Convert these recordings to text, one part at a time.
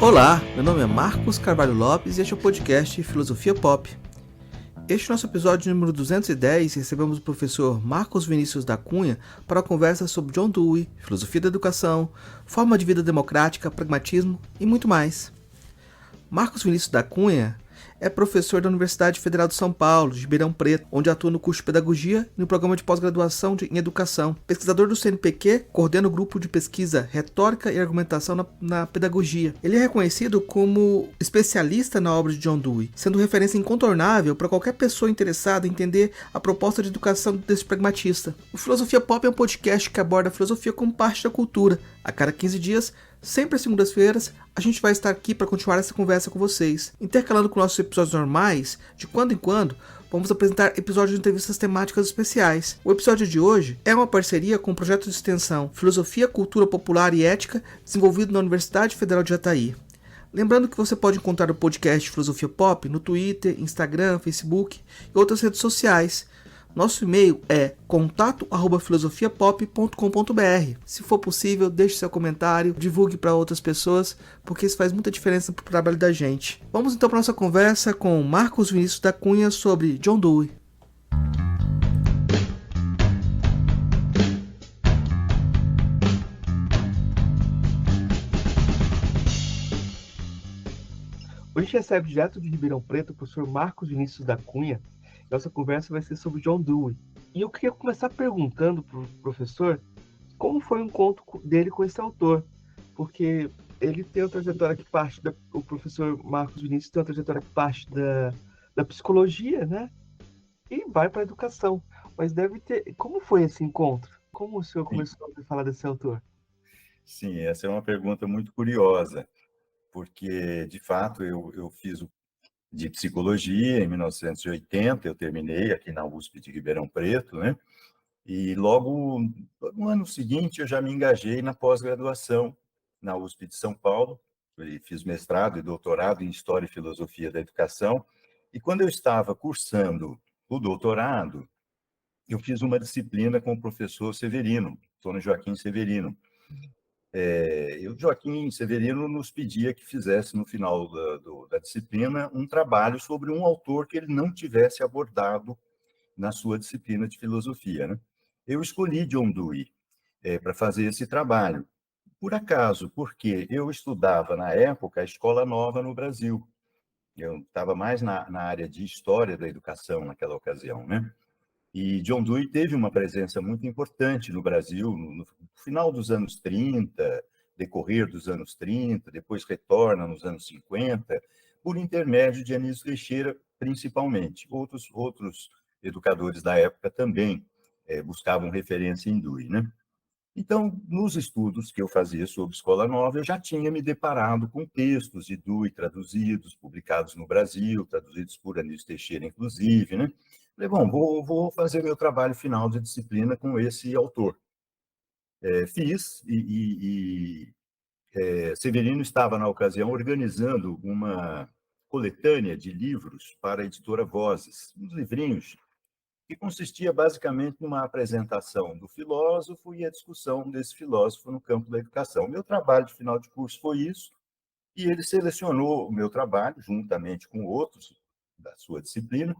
Olá, meu nome é Marcos Carvalho Lopes e este é o podcast Filosofia Pop. Este é o nosso episódio número 210 e recebemos o professor Marcos Vinícius da Cunha para a conversa sobre John Dewey, filosofia da educação, forma de vida democrática, pragmatismo e muito mais. Marcos Vinícius da Cunha é professor da Universidade Federal de São Paulo, de Ribeirão Preto, onde atua no curso de Pedagogia e no programa de pós-graduação em Educação. Pesquisador do CNPq, coordena o grupo de pesquisa Retórica e Argumentação na Pedagogia. Ele é reconhecido como especialista na obra de John Dewey, sendo referência incontornável para qualquer pessoa interessada em entender a proposta de educação desse pragmatista. O Filosofia Pop é um podcast que aborda a filosofia como parte da cultura. A cada 15 dias, sempre às segundas-feiras, a gente vai estar aqui para continuar essa conversa com vocês. Intercalando com nossos episódios normais, de quando em quando, vamos apresentar episódios de entrevistas temáticas especiais. O episódio de hoje é uma parceria com o projeto de extensão Filosofia, Cultura Popular e Ética, desenvolvido na Universidade Federal de Jataí. Lembrando que você pode encontrar o podcast Filosofia Pop no Twitter, Instagram, Facebook e outras redes sociais. Nosso e-mail é contato@filosofiapop.com.br. Se for possível, deixe seu comentário, divulgue para outras pessoas, porque isso faz muita diferença para o trabalho da gente. Vamos então para nossa conversa com Marcos Vinícius da Cunha sobre John Dewey. Hoje a gente recebe direto de Ribeirão Preto o professor Marcos Vinícius da Cunha. Nossa conversa vai ser sobre John Dewey. E eu queria começar perguntando para o professor como foi o encontro dele com esse autor, porque ele tem uma trajetória que parte o professor Marcos Vinícius tem uma trajetória que parte da psicologia, né? E vai para a educação. Mas deve ter... Como foi esse encontro? Como o senhor começou a falar desse autor? Sim, essa é uma pergunta muito curiosa, porque, de fato, eu fiz o de psicologia em 1980, eu terminei aqui na USP de Ribeirão Preto, né? E logo no ano seguinte eu já me engajei na pós-graduação na USP de São Paulo, e fiz mestrado e doutorado em História e Filosofia da Educação, e quando eu estava cursando o doutorado, eu fiz uma disciplina com o professor Severino, Antônio Joaquim Severino. O Joaquim Severino nos pedia que fizesse, no final da disciplina, um trabalho sobre um autor que ele não tivesse abordado na sua disciplina de filosofia, né? Eu escolhi John Dewey para fazer esse trabalho, por acaso, porque eu estudava, na época, a Escola Nova no Brasil. Eu estava mais na área de História da Educação naquela ocasião, né? E John Dewey teve uma presença muito importante no Brasil no final dos anos 30, decorrer dos anos 30, depois retorna nos anos 50, por intermédio de Anísio Teixeira, principalmente. Outros educadores da época também buscavam referência em Dewey, né? Então, nos estudos que eu fazia sobre Escola Nova, eu já tinha me deparado com textos de Dewey traduzidos, publicados no Brasil, traduzidos por Anísio Teixeira, inclusive, né? Falei, bom, vou fazer meu trabalho final de disciplina com esse autor. Fiz, Severino estava, na ocasião, organizando uma coletânea de livros para a editora Vozes, uns livrinhos que consistia basicamente numa apresentação do filósofo e a discussão desse filósofo no campo da educação. O meu trabalho de final de curso foi isso, e ele selecionou o meu trabalho, juntamente com outros da sua disciplina,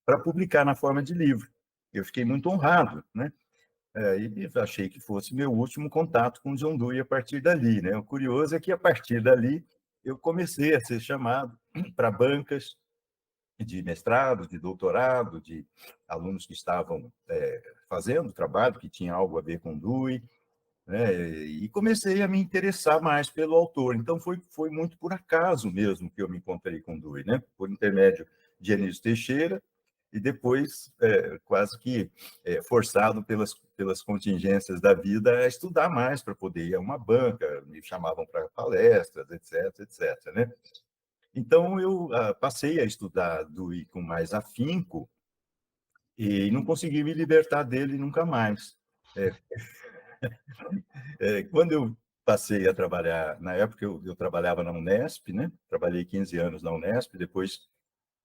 para publicar na forma de livro. Eu fiquei muito honrado, né? E achei que fosse meu último contato com John Dewey a partir dali, né? O curioso é que, a partir dali, eu comecei a ser chamado para bancas de mestrado, de doutorado, de alunos que estavam fazendo trabalho que tinha algo a ver com Dewey, né? E comecei a me interessar mais pelo autor. Então, foi muito por acaso mesmo que eu me encontrei com Dewey, né? Por intermédio de Anísio Teixeira, e depois, quase que forçado pelas contingências da vida, a estudar mais para poder ir a uma banca, me chamavam para palestras, etc, etc, né? Então, eu passei a estudar Dewey com mais afinco e não consegui me libertar dele nunca mais. Quando eu passei a trabalhar, na época eu trabalhava na Unesp, né? Trabalhei 15 anos na Unesp, depois,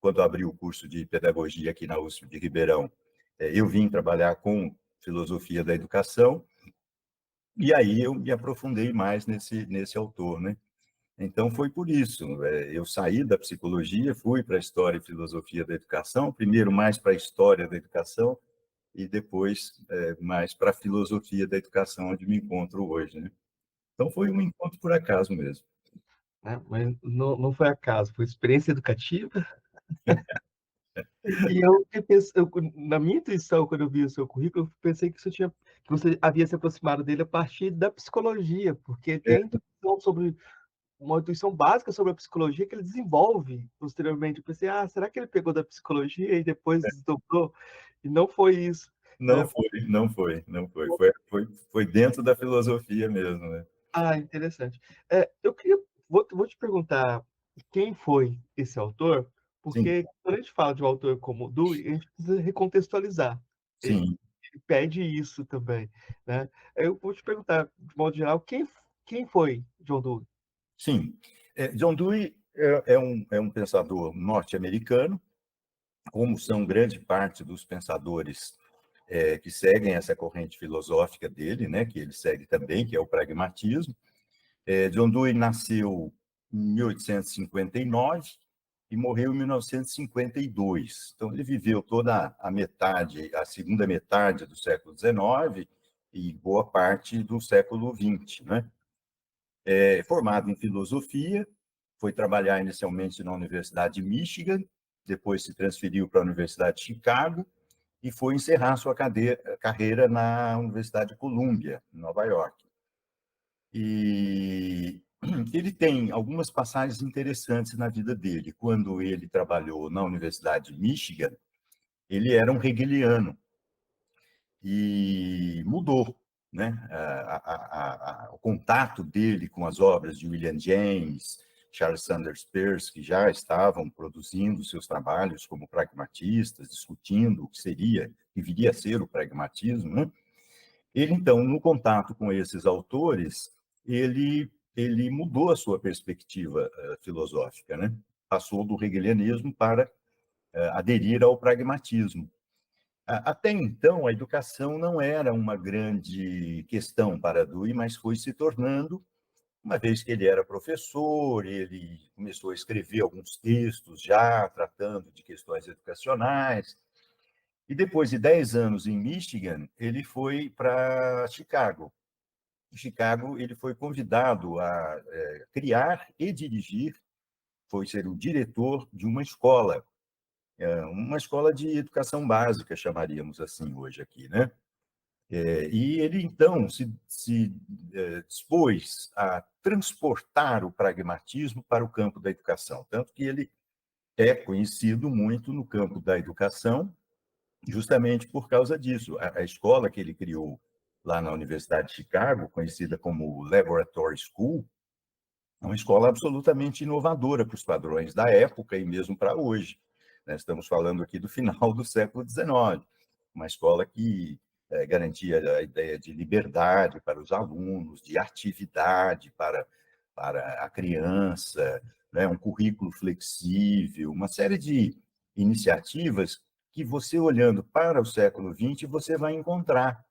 quando abri o curso de pedagogia aqui na USP de Ribeirão, eu vim trabalhar com filosofia da educação, e aí eu me aprofundei mais nesse autor, né? Então, foi por isso. Eu saí da psicologia, fui para a história e filosofia da educação, primeiro mais para a história da educação e depois mais para a filosofia da educação, onde me encontro hoje, né? Então, foi um encontro por acaso mesmo. Né? Mas não foi acaso, foi experiência educativa. E eu, na minha intuição, quando eu vi o seu currículo, eu pensei que que você havia se aproximado dele a partir da psicologia, porque É, tem intuição sobre uma intuição básica sobre a psicologia que ele desenvolve posteriormente. Eu pensei, será que ele pegou da psicologia e depois desdobrou? E não foi isso, não né? foi, não foi, não foi. Foi dentro da filosofia mesmo, né? Interessante. Eu vou te perguntar quem foi esse autor, Sim, porque quando a gente fala de um autor como Dewey, a gente precisa recontextualizar. Ele sim, pede isso também, né? Eu vou te perguntar, de modo geral, quem foi John Dewey? sim. John Dewey é um pensador norte-americano, como são grande parte dos pensadores que seguem essa corrente filosófica dele, né, que ele segue também, que é o pragmatismo. John Dewey nasceu em 1859 e morreu em 1952. Então, ele viveu toda a segunda metade do século XIX e boa parte do século XX, né? Formado em filosofia, foi trabalhar inicialmente na Universidade de Michigan, depois se transferiu para a Universidade de Chicago e foi encerrar sua carreira na Universidade de Columbia, em Nova York. E ele tem algumas passagens interessantes na vida dele. Quando ele trabalhou na Universidade de Michigan, ele era um hegeliano e mudou, né? O contato dele com as obras de William James, Charles Sanders Peirce, que já estavam produzindo seus trabalhos como pragmatistas, discutindo o que seria, que viria a ser o pragmatismo, né? Ele, então, no contato com esses autores, ele mudou a sua perspectiva filosófica, né? Passou do hegelianismo para aderir ao pragmatismo. Até então, a educação não era uma grande questão para Dewey, mas foi se tornando, uma vez que ele era professor, ele começou a escrever alguns textos já tratando de questões educacionais, e depois de 10 anos em Michigan, ele foi para Chicago. Em Chicago, ele foi convidado a criar e dirigir, foi ser o diretor de uma escola de educação básica, chamaríamos assim hoje aqui, né? E ele, então, se dispôs a transportar o pragmatismo para o campo da educação, tanto que ele é conhecido muito no campo da educação, justamente por causa disso. A escola que ele criou lá na Universidade de Chicago, conhecida como Laboratory School, é uma escola absolutamente inovadora para os padrões da época e mesmo para hoje. Estamos falando aqui do final do século XIX, uma escola que garantia a ideia de liberdade para os alunos, de atividade para a criança, né? Um currículo flexível, uma série de iniciativas que você, olhando para o século XX, você vai encontrar.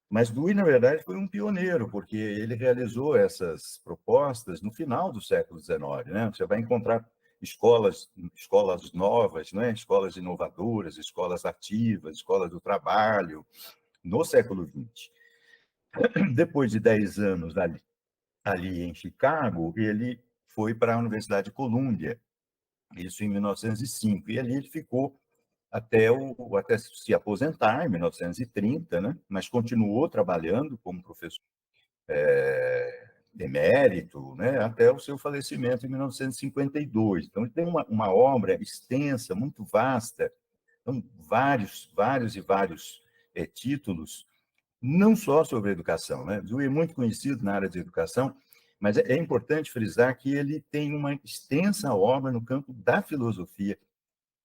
Mas Dewey, na verdade, foi um pioneiro, porque ele realizou essas propostas no final do século XIX, né? Você vai encontrar escolas novas, né? Escolas inovadoras, escolas ativas, escolas do trabalho, no século XX. Depois de 10 anos ali em Chicago, ele foi para a Universidade de Columbia, isso em 1905, e ali ele ficou até se aposentar, em 1930, né? Mas continuou trabalhando como professor emérito, né? Até o seu falecimento em 1952. Então, ele tem uma obra extensa, muito vasta, então, vários títulos, não só sobre educação, né? Dewey é muito conhecido na área de educação, mas é importante frisar que ele tem uma extensa obra no campo da filosofia,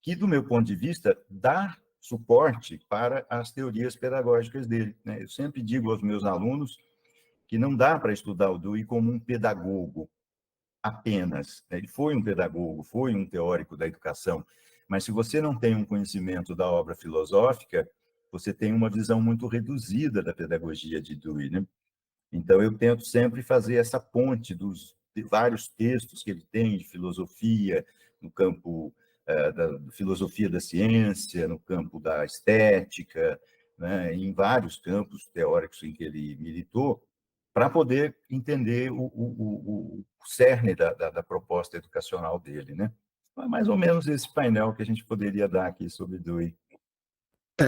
que, do meu ponto de vista, dá suporte para as teorias pedagógicas dele, né? Eu sempre digo aos meus alunos que não dá para estudar o Dewey como um pedagogo apenas, né? Ele foi um pedagogo, foi um teórico da educação, mas se você não tem um conhecimento da obra filosófica, você tem uma visão muito reduzida da pedagogia de Dewey, né? Então, eu tento sempre fazer essa ponte dos vários textos que ele tem de filosofia, no campo da filosofia da ciência, no campo da estética, né, em vários campos teóricos em que ele militou, para poder entender o cerne da proposta educacional dele, né? É mais ou menos esse painel que a gente poderia dar aqui sobre Dewey.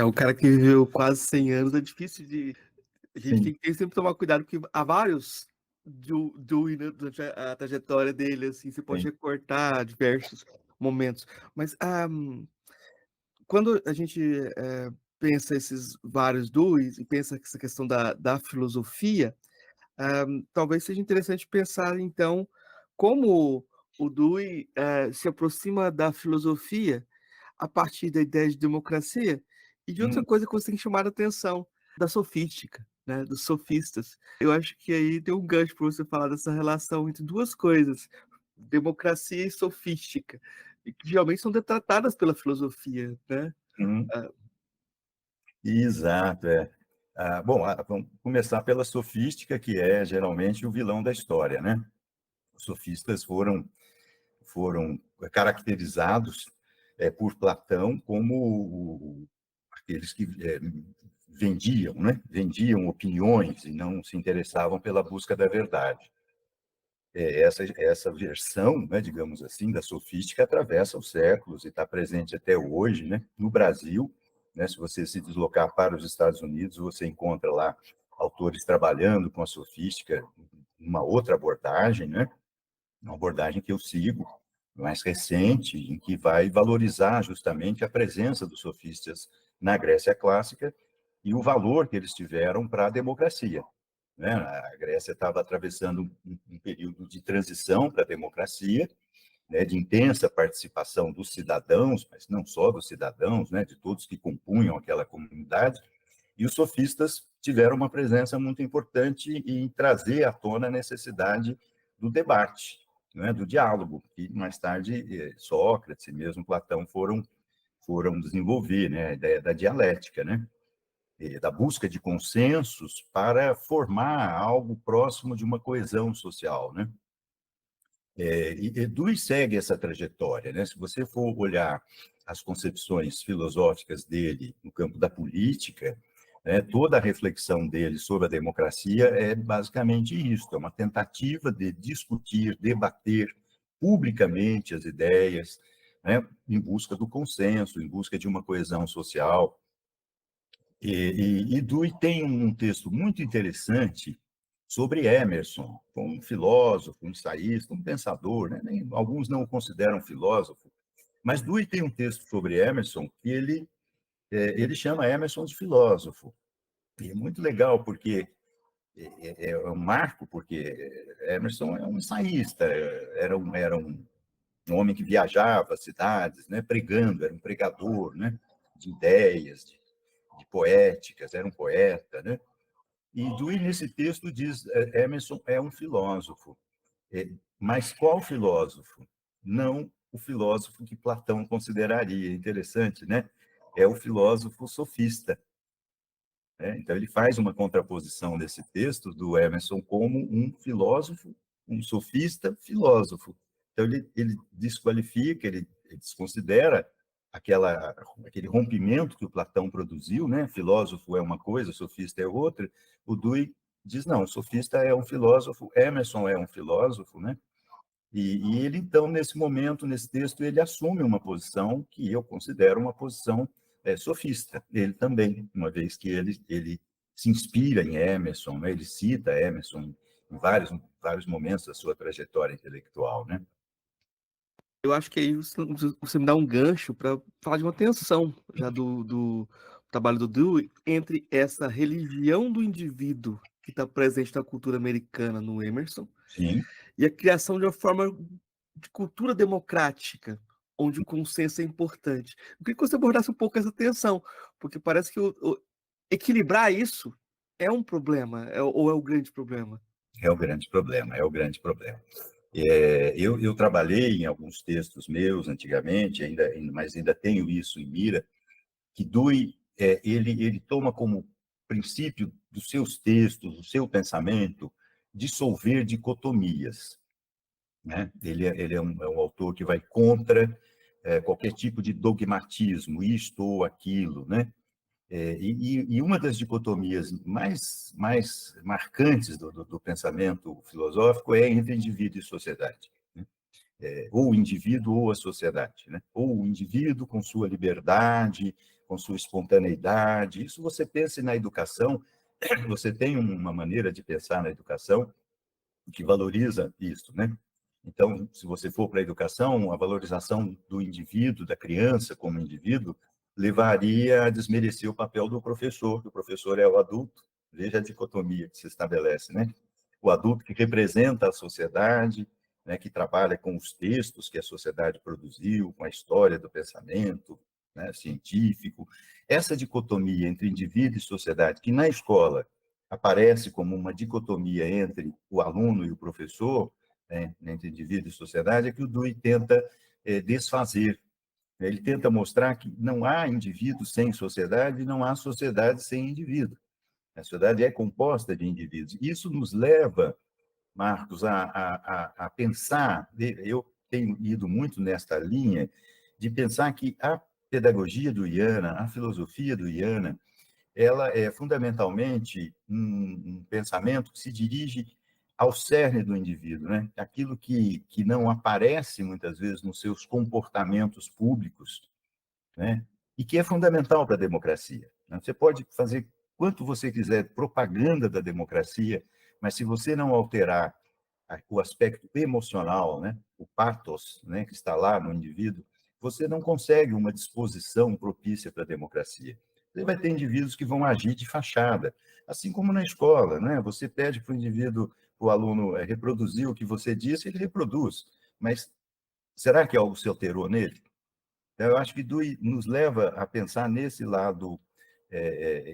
O cara que viveu quase 100 anos é difícil de... A gente Sim. tem que sempre tomar cuidado, porque há vários Dewey, né, durante a trajetória dele, assim, você pode Sim. recortar diversos momentos. Mas quando a gente pensa esses vários Deweys e pensa essa questão da filosofia, talvez seja interessante pensar, então, como o Dewey se aproxima da filosofia a partir da ideia de democracia e de outra coisa que você tem que chamar a atenção, da sofística, né, dos sofistas. Eu acho que aí tem um gancho para você falar dessa relação entre duas coisas, democracia e sofística, e que geralmente são tratadas pela filosofia, né? Uhum. Exato, é. Bom, vamos começar pela sofística, que é geralmente o vilão da história, né? Os sofistas foram caracterizados por Platão como aqueles que vendiam, né? Vendiam opiniões e não se interessavam pela busca da verdade. Essa versão, né, digamos assim, da sofística atravessa os séculos e está presente até hoje, né? No Brasil, né, se você se deslocar para os Estados Unidos, você encontra lá autores trabalhando com a sofística, uma outra abordagem, né? Uma abordagem que eu sigo, mais recente, em que vai valorizar justamente a presença dos sofistas na Grécia clássica e o valor que eles tiveram para a democracia, né? A Grécia estava atravessando um período de transição para a democracia, né, de intensa participação dos cidadãos, mas não só dos cidadãos, né, de todos que compunham aquela comunidade, e os sofistas tiveram uma presença muito importante em trazer à tona a necessidade do debate, né, do diálogo, que mais tarde Sócrates e mesmo Platão foram desenvolver, né, a ideia da dialética, né, da busca de consensos para formar algo próximo de uma coesão social, né? E Dewey segue essa trajetória, né? Se você for olhar as concepções filosóficas dele no campo da política, né, toda a reflexão dele sobre a democracia é basicamente isso, é uma tentativa de discutir, debater publicamente as ideias, né, em busca do consenso, em busca de uma coesão social. E Dewey tem um texto muito interessante sobre Emerson, um filósofo, um ensaísta, um pensador, né? Alguns não o consideram filósofo, mas Dewey tem um texto sobre Emerson que ele chama Emerson de filósofo. E é muito legal, porque é um marco, porque Emerson é um ensaísta, era um homem que viajava as cidades, né, pregando, era um pregador, né, de ideias, de poéticas, era um poeta, né? E Dewey, nesse texto, diz Emerson é um filósofo. Mas qual filósofo? Não o filósofo que Platão consideraria. Interessante, né? É o filósofo sofista. Né? Então, ele faz uma contraposição nesse texto do Emerson como um filósofo, um sofista filósofo. Então, ele desqualifica, ele desconsidera aquele rompimento que o Platão produziu, né? Filósofo é uma coisa, sofista é outra. O Dewey diz, não, o sofista é um filósofo, Emerson é um filósofo, né? E ele, então, nesse momento, nesse texto, ele assume uma posição que eu considero uma posição sofista. Ele também, uma vez que ele se inspira em Emerson, né? Ele cita Emerson em vários momentos da sua trajetória intelectual, né? Eu acho que aí você me dá um gancho para falar de uma tensão já do trabalho do Dewey entre essa religião do indivíduo que está presente na cultura americana no Emerson Sim. e a criação de uma forma de cultura democrática, onde o consenso é importante. Eu queria que você abordasse um pouco essa tensão, porque parece que equilibrar isso é um problema, ou é o grande problema. É o grande problema, é o grande problema. Eu trabalhei em alguns textos meus antigamente, mas ainda tenho isso em mira, que Dewey ele toma como princípio dos seus textos, do seu pensamento, dissolver dicotomias. né? Ele é um autor que vai contra qualquer tipo de dogmatismo, isto ou aquilo, né? E uma das dicotomias mais marcantes do pensamento filosófico é entre indivíduo e sociedade, né? Ou o indivíduo ou a sociedade, né? Ou o indivíduo com sua liberdade, com sua espontaneidade. Isso você pensa na educação, você tem uma maneira de pensar na educação que valoriza isso, né? Então, se você for para a educação, a valorização do indivíduo, da criança como indivíduo, levaria a desmerecer o papel do professor, que o professor é o adulto. Veja a dicotomia que se estabelece, né? O adulto que representa a sociedade, né, que trabalha com os textos que a sociedade produziu, com a história do pensamento, né, científico. Essa dicotomia entre indivíduo e sociedade, que na escola aparece como uma dicotomia entre o aluno e o professor, né, entre indivíduo e sociedade, é que o Dewey tenta desfazer. Ele tenta mostrar que não há indivíduo sem sociedade, não há sociedade sem indivíduo. A sociedade é composta de indivíduos. Isso nos leva, Marcos, a pensar, eu tenho ido muito nesta linha, de pensar que a pedagogia deweyana, a filosofia deweyana, ela é fundamentalmente um pensamento que se dirige ao cerne do indivíduo, né? Aquilo que não aparece muitas vezes nos seus comportamentos públicos, né? E que é fundamental para a democracia, né? Você pode fazer quanto você quiser propaganda da democracia, mas se você não alterar o aspecto emocional, né, o pathos, né, que está lá no indivíduo, você não consegue uma disposição propícia para a democracia. Você vai ter indivíduos que vão agir de fachada, assim como na escola, né? Você pede para o indivíduo, o aluno reproduzir o que você disse, ele reproduz, mas será que algo se alterou nele? Então, eu acho que Dewey nos leva a pensar nesse lado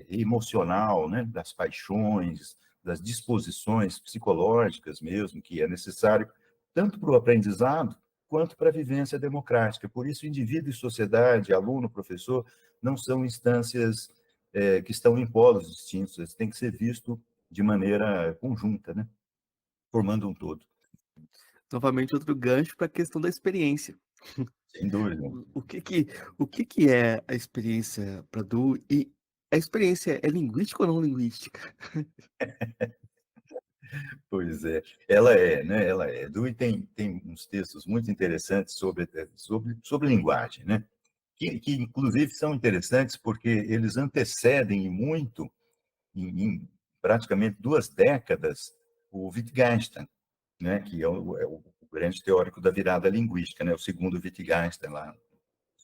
emocional, né, das paixões, das disposições psicológicas mesmo, que é necessário tanto para o aprendizado quanto para a vivência democrática. Por isso, indivíduo e sociedade, aluno, professor, não são instâncias que estão em polos distintos, eles têm que ser vistos de maneira conjunta, né, formando um todo. Novamente, outro gancho para a questão da experiência. Sem dúvida. O que que, o que que é a experiência para Du? E a experiência é linguística ou não linguística? Pois é, ela é, né? Ela é. Dewey tem uns textos muito interessantes sobre linguagem, né? Que inclusive são interessantes porque eles antecedem muito, em praticamente 2 décadas, o Wittgenstein, né? Que é o grande teórico da virada linguística, né? O segundo Wittgenstein, lá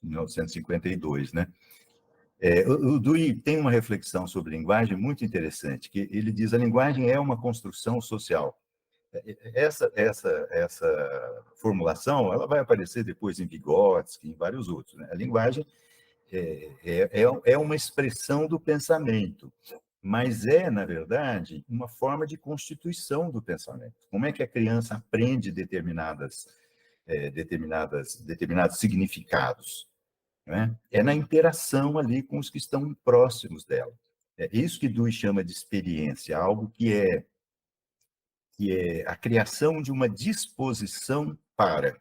em 1952, né? O Dewey tem uma reflexão sobre linguagem muito interessante, que ele diz: a linguagem é uma construção social. Essa formulação ela vai aparecer depois em Vygotsky, em vários outros, né? A linguagem é uma expressão do pensamento, mas é, na verdade, uma forma de constituição do pensamento. Como é que a criança aprende determinados significados? Né? É na interação ali com os que estão próximos dela. É isso que Dewey chama de experiência, algo que é a criação de uma disposição para.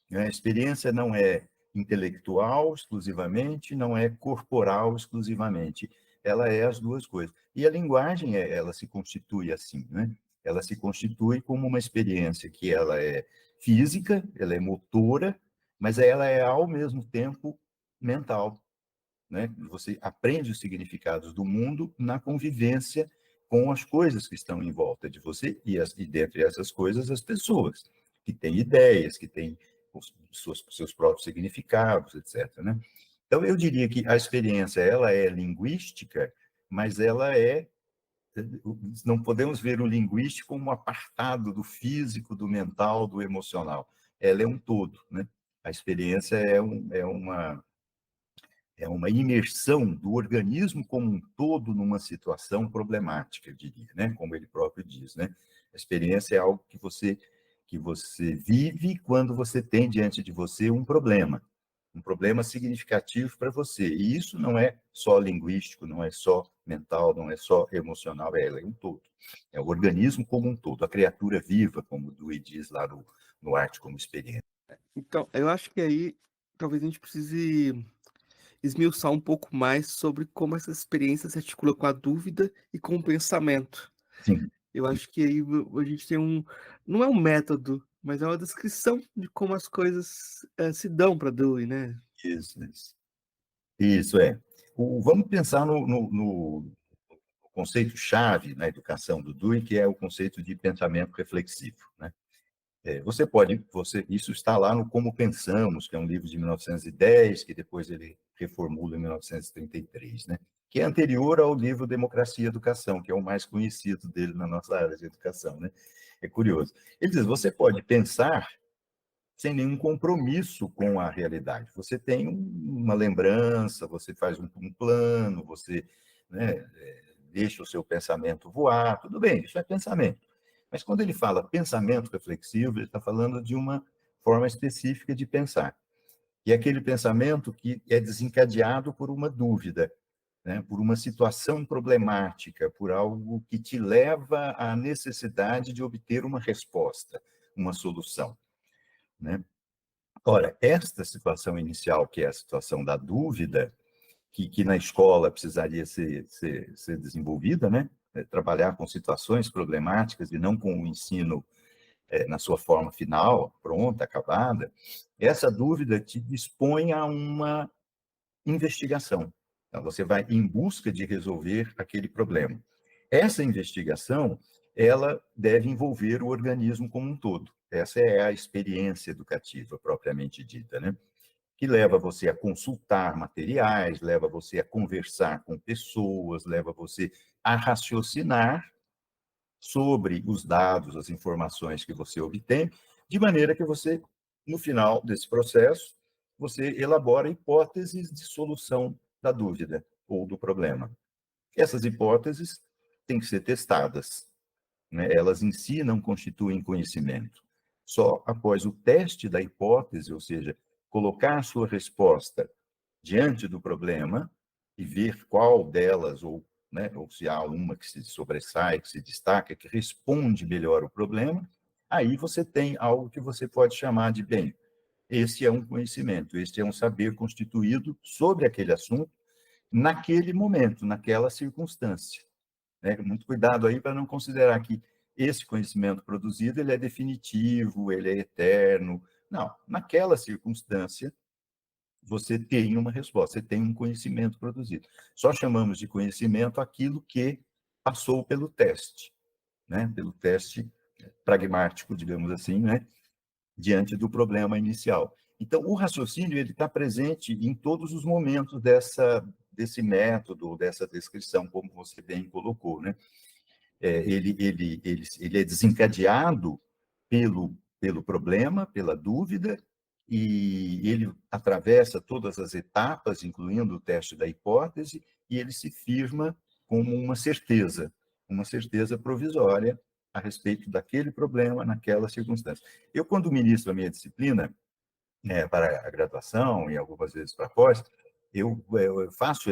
Né? A experiência não é intelectual exclusivamente, não é corporal exclusivamente. Ela é as duas coisas. E a linguagem, ela se constitui assim, né? Ela se constitui como uma experiência que ela é física, ela é motora, mas ela é ao mesmo tempo mental, né? Você aprende os significados do mundo na convivência com as coisas que estão em volta de você e dentre essas coisas, as pessoas, que têm ideias, que têm seus próprios significados, etc., né? Então, eu diria que a experiência, ela é linguística, mas ela não podemos ver o linguístico como um apartado do físico, do mental, do emocional. Ela é um todo, né? A experiência é uma imersão do organismo como um todo numa situação problemática, eu diria, né? Como ele próprio diz, né? A experiência é algo que você vive quando você tem diante de você um problema. um problema significativo para você. E isso não é só linguístico, não é só mental, não é só emocional, ela é um todo. É o organismo como um todo, a criatura viva, como o Dewey diz lá no Arte como Experiência. Então, eu acho que aí talvez a gente precise esmiuçar um pouco mais sobre como essa experiência se articula com a dúvida e com o pensamento. Sim. Eu acho que aí a gente tem não é um método, mas é uma descrição de como as coisas se dão para Dewey, né? Isso é. Vamos pensar no conceito-chave na educação do Dewey, que é o conceito de pensamento reflexivo, né? Isso está lá no Como Pensamos, que é um livro de 1910, que depois ele reformula em 1933, né? Que é anterior ao livro Democracia e Educação, que é o mais conhecido dele na nossa área de educação, né? É curioso. Ele diz, você pode pensar sem nenhum compromisso com a realidade. Você tem uma lembrança, você faz um plano, você, né, deixa o seu pensamento voar, tudo bem, isso é pensamento. Mas quando ele fala pensamento reflexivo, ele está falando de uma forma específica de pensar. E é aquele pensamento que é desencadeado por uma dúvida, né, por uma situação problemática, por algo que te leva à necessidade de obter uma resposta, uma solução, né? Ora, esta situação inicial, que é a situação da dúvida, que na escola precisaria ser desenvolvida, né? Trabalhar com situações problemáticas e não com o ensino na sua forma final, pronta, acabada, essa dúvida te dispõe a uma investigação. Então, você vai em busca de resolver aquele problema. Essa investigação, ela deve envolver o organismo como um todo. Essa é a experiência educativa propriamente dita, né? Que leva você a consultar materiais, leva você a conversar com pessoas, leva você a raciocinar sobre os dados, as informações que você obtém, de maneira que você, no final desse processo, você elabora hipóteses de solução da dúvida ou do problema. Essas hipóteses têm que ser testadas, né? Elas em si não constituem conhecimento. Só após o teste da hipótese, ou seja, colocar a sua resposta diante do problema e ver qual delas, né, ou se há uma que se sobressai, que se destaca, que responde melhor o problema, aí você tem algo que você pode chamar de, bem, este é um conhecimento, este é um saber constituído sobre aquele assunto, naquele momento, naquela circunstância, né? Muito cuidado aí para não considerar que esse conhecimento produzido ele é definitivo, ele é eterno. Não, naquela circunstância, você tem uma resposta, você tem um conhecimento produzido. Só chamamos de conhecimento aquilo que passou pelo teste, né? Pelo teste pragmático, digamos assim, né? Diante do problema inicial. Então, o raciocínio ele está presente em todos os momentos desse método, dessa descrição, como você bem colocou, né? Ele é desencadeado pelo problema, pela dúvida, e ele atravessa todas as etapas, incluindo o teste da hipótese, e ele se firma como uma certeza provisória a respeito daquele problema, naquela circunstância. Eu, quando ministro a minha disciplina, para a graduação e algumas vezes para a pós, eu faço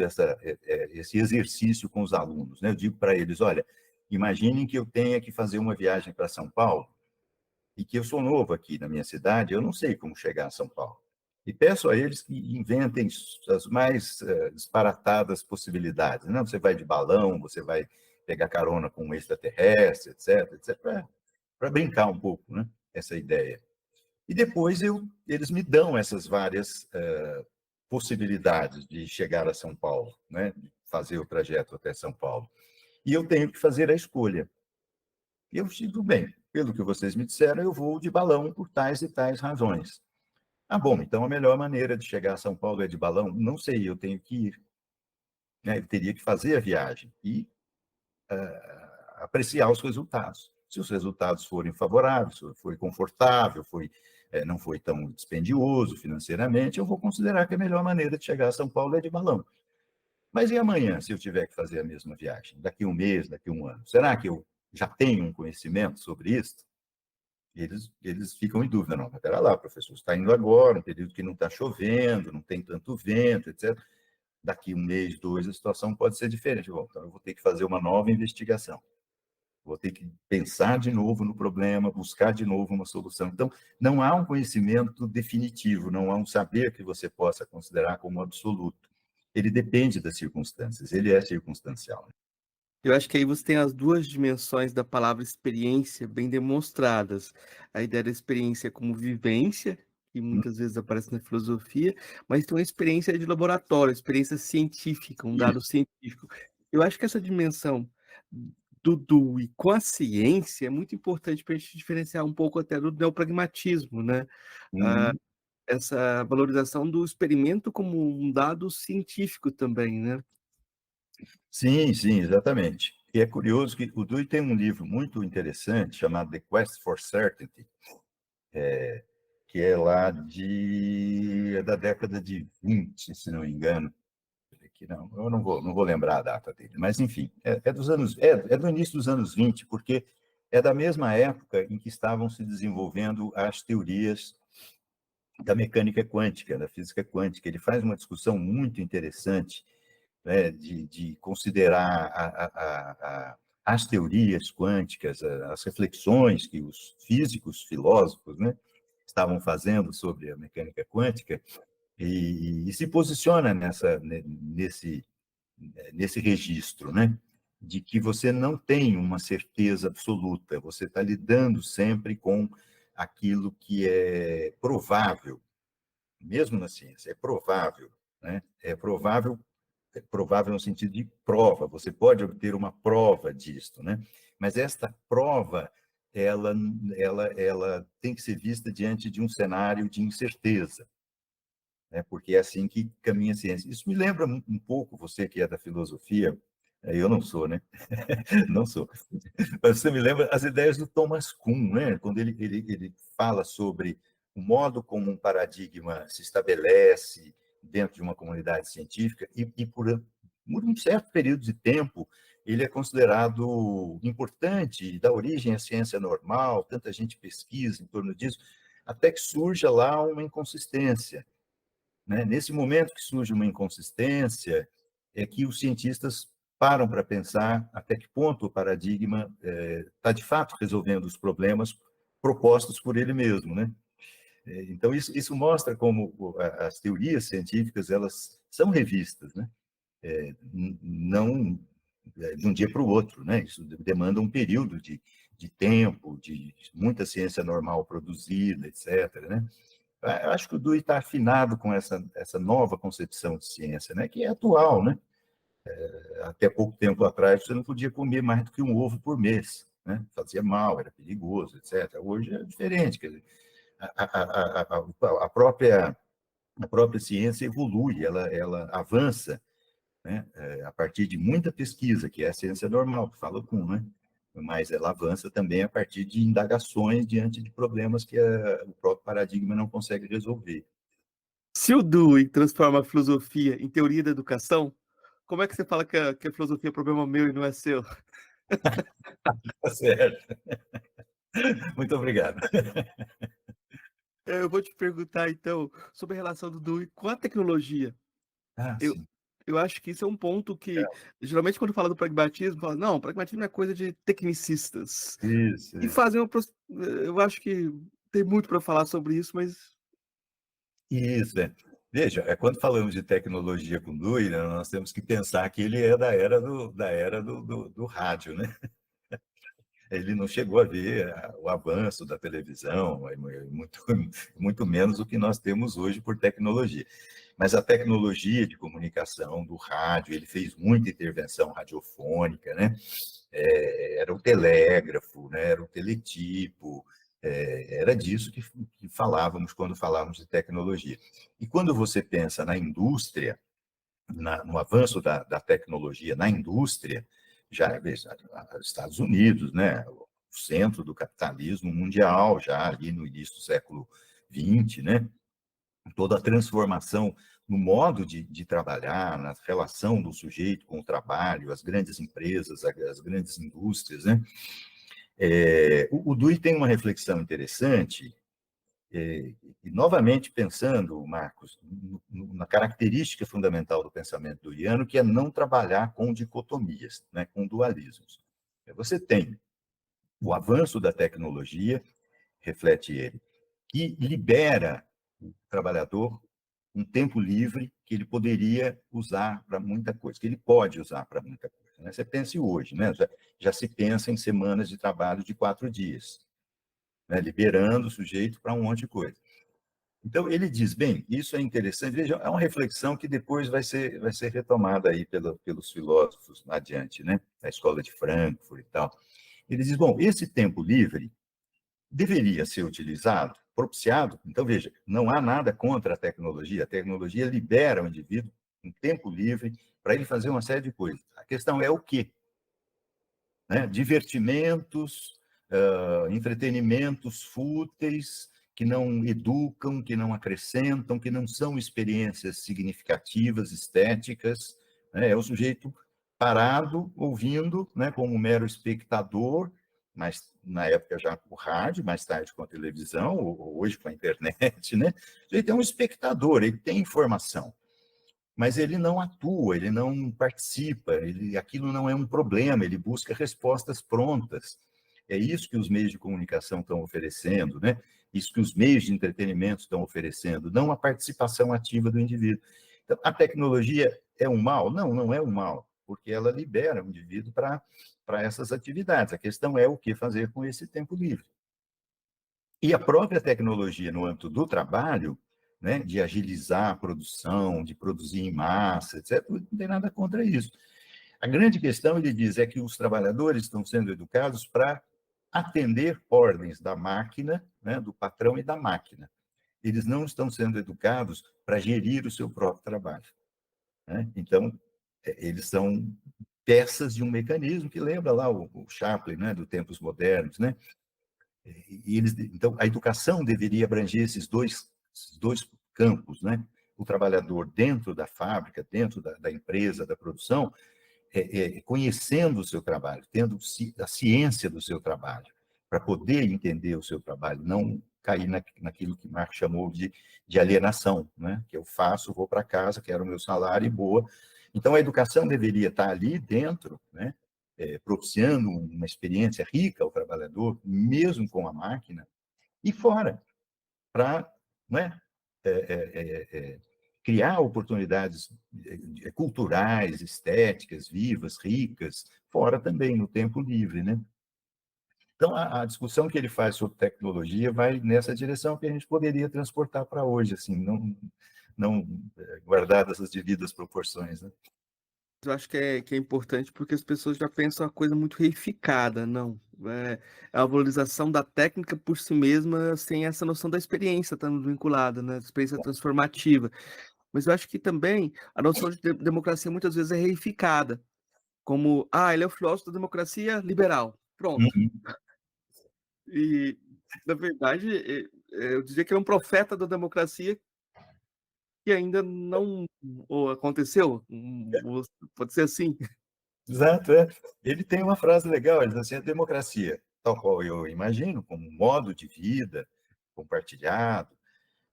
esse exercício com os alunos, né? Eu digo para eles, olha, imaginem que eu tenha que fazer uma viagem para São Paulo e que eu sou novo aqui na minha cidade, eu não sei como chegar a São Paulo. E peço a eles que inventem as mais disparatadas possibilidades. Não, você vai de balão, você vai pegar carona com um extraterrestre, etc, para brincar um pouco, né? Essa ideia. E depois eles me dão essas várias possibilidades de chegar a São Paulo, né? De fazer o trajeto até São Paulo. E eu tenho que fazer a escolha. E eu digo, bem, pelo que vocês me disseram, eu vou de balão por tais e tais razões. Ah, bom, então a melhor maneira de chegar a São Paulo é de balão? Não sei, eu tenho que ir. Né? Eu teria que fazer a viagem e apreciar os resultados. Se os resultados forem favoráveis, se foi confortável, não foi tão dispendioso financeiramente, eu vou considerar que a melhor maneira de chegar a São Paulo é de balão. Mas e amanhã, se eu tiver que fazer a mesma viagem? Daqui um mês, daqui um ano? Será que eu já tenho um conhecimento sobre isso? eles ficam em dúvida. Não, mas espera lá, professor, está indo agora, um período que não está chovendo, não tem tanto vento, etc. Daqui um mês, dois, a situação pode ser diferente. Bom, então eu vou ter que fazer uma nova investigação. Vou ter que pensar de novo no problema, buscar de novo uma solução. Então, não há um conhecimento definitivo, não há um saber que você possa considerar como absoluto. Ele depende das circunstâncias, ele é circunstancial. Eu acho que aí você tem as duas dimensões da palavra experiência bem demonstradas. A ideia da experiência como vivência, que muitas vezes aparece na filosofia, mas tem uma experiência de laboratório, experiência científica, um dado Isso. científico. Eu acho que essa dimensão do Dewey com a ciência é muito importante para a gente diferenciar um pouco até do neopragmatismo, né? Ah, Uhum. essa valorização do experimento como um dado científico também, né? Sim, sim, exatamente. E é curioso que o Dewey tem um livro muito interessante chamado The Quest for Certainty, que é lá da década de 20, se não me engano. Que não, eu não vou lembrar a data dele, mas enfim, é do início dos anos 20, porque é da mesma época em que estavam se desenvolvendo as teorias da mecânica quântica, da física quântica. Ele faz uma discussão muito interessante, né, de considerar as teorias quânticas, as reflexões que os físicos, filósofos, né, estavam fazendo sobre a mecânica quântica, e se posiciona nesse registro, né, de que você não tem uma certeza absoluta, você está lidando sempre com aquilo que é provável, mesmo na ciência, é provável, né? É provável no sentido de prova, você pode obter uma prova disto, né? Mas esta prova, ela, ela tem que ser vista diante de um cenário de incerteza, né? Porque é assim que caminha a ciência. Isso me lembra um pouco, você que é da filosofia, eu não sou, né? Não sou. Mas você me lembra as ideias do Thomas Kuhn, né? Quando ele fala sobre o modo como um paradigma se estabelece dentro de uma comunidade científica e por um certo período de tempo ele é considerado importante, dá origem à ciência normal, tanta gente pesquisa em torno disso, até que surja lá uma inconsistência, né? Nesse momento que surge uma inconsistência, é que os cientistas param para pensar até que ponto o paradigma está, de fato, resolvendo os problemas propostos por ele mesmo, né? Então, isso mostra como as teorias científicas, elas são revistas, né? Não de um dia para o outro, né? Isso demanda um período de tempo, de muita ciência normal produzida, etc., né? Eu acho que o Dewey está afinado com essa nova concepção de ciência, né, que é atual, né? Até pouco tempo atrás, você não podia comer mais do que um ovo por mês, né? Fazia mal, era perigoso, etc. Hoje é diferente, quer dizer, a própria ciência evolui, ela avança, né, a partir de muita pesquisa, que é a ciência normal, que fala com, né? Mas ela avança também a partir de indagações diante de problemas que o próprio paradigma não consegue resolver. Se o Dewey transforma a filosofia em teoria da educação, como é que você fala que a filosofia é problema meu e não é seu? Tá certo. Muito obrigado. Eu vou te perguntar, então, sobre a relação do Dewey com a tecnologia. Ah, Eu, sim. eu acho que isso é um ponto que, geralmente, quando fala do pragmatismo, fala, não, pragmatismo é coisa de tecnicistas. Isso, E isso. fazem uma. Eu acho que tem muito para falar sobre isso, mas. Isso, é. Veja, quando falamos de tecnologia com Dewey, né, nós temos que pensar que ele é da era do rádio, né? Ele não chegou a ver o avanço da televisão, muito, muito menos o que nós temos hoje por tecnologia. Mas a tecnologia de comunicação do rádio, ele fez muita intervenção radiofônica, né? Era o telégrafo, né? Era o teletipo, era disso que falávamos quando falávamos de tecnologia. E quando você pensa na indústria, no avanço da tecnologia na indústria, já veja, os Estados Unidos, né, o centro do capitalismo mundial, já ali no início do século XX, né, toda a transformação no modo de trabalhar, na relação do sujeito com o trabalho, as grandes empresas, as grandes indústrias, né, O Dewey tem uma reflexão interessante, e novamente pensando, Marcos, na característica fundamental do pensamento deweyano, que é não trabalhar com dicotomias, né, com dualismos. Você tem o avanço da tecnologia, reflete ele, que libera o trabalhador um tempo livre que ele poderia usar para muita coisa, que ele pode usar para muita coisa. Né? Você pense hoje, né? Já se pensa em semanas de trabalho de 4 dias, né? Liberando o sujeito para um monte de coisa. Então, ele diz, bem, isso é interessante, veja, é uma reflexão que depois vai ser retomada aí pelos filósofos adiante, né? A escola de Frankfurt e tal. Ele diz, bom, esse tempo livre deveria ser utilizado, propiciado. Então, veja, não há nada contra a tecnologia libera o indivíduo um tempo livre para ele fazer uma série de coisas. A questão é o quê? Né? Divertimentos, entretenimentos fúteis, que não educam, que não acrescentam, que não são experiências significativas, estéticas. Né? É o sujeito parado, ouvindo, né, como um mero espectador, mas na época já com o rádio, mais tarde com a televisão, ou hoje com a internet, né? Ele é um espectador, ele tem informação, mas ele não atua, ele não participa, aquilo não é um problema, ele busca respostas prontas. É isso que os meios de comunicação estão oferecendo, né? Isso que os meios de entretenimento estão oferecendo, não a participação ativa do indivíduo. Então, a tecnologia é um mal? Não, não é um mal, porque ela libera o indivíduo para essas atividades. A questão é o que fazer com esse tempo livre. E a própria tecnologia no âmbito do trabalho, né, de agilizar a produção, de produzir em massa, etc., não tem nada contra isso. A grande questão, ele diz, é que os trabalhadores estão sendo educados para atender ordens da máquina, né, do patrão e da máquina. Eles não estão sendo educados para gerir o seu próprio trabalho. Né? Então, eles são peças de um mecanismo que lembra lá o Chaplin, né, do Tempos Modernos, né? Então, a educação deveria abranger esses dois campos, né? O trabalhador dentro da fábrica, dentro da empresa, da produção, conhecendo o seu trabalho, tendo a ciência do seu trabalho, para poder entender o seu trabalho, não cair naquilo que Marx chamou de alienação, né? Que eu faço, vou para casa, quero o meu salário e boa. Então, a educação deveria estar ali dentro, né? Propiciando uma experiência rica ao trabalhador, mesmo com a máquina, e fora, para, né, criar oportunidades culturais, estéticas, vivas, ricas, fora também, no tempo livre. Né? Então, a discussão que ele faz sobre tecnologia vai nessa direção que a gente poderia transportar para hoje, assim, não guardadas as devidas proporções. Né? Eu acho que é importante porque as pessoas já pensam a coisa muito reificada, não. É a valorização da técnica por si mesma, sem essa noção da experiência estando vinculada, né? Experiência transformativa. Mas eu acho que também a noção de democracia muitas vezes é reificada, como, ele é o filósofo da democracia liberal. Pronto. Uhum. E, na verdade, eu diria que ele é um profeta da democracia que ainda não aconteceu. Pode ser assim. Exato, é. Ele tem uma frase legal, ele diz assim, a democracia, tal qual eu imagino, como um modo de vida compartilhado,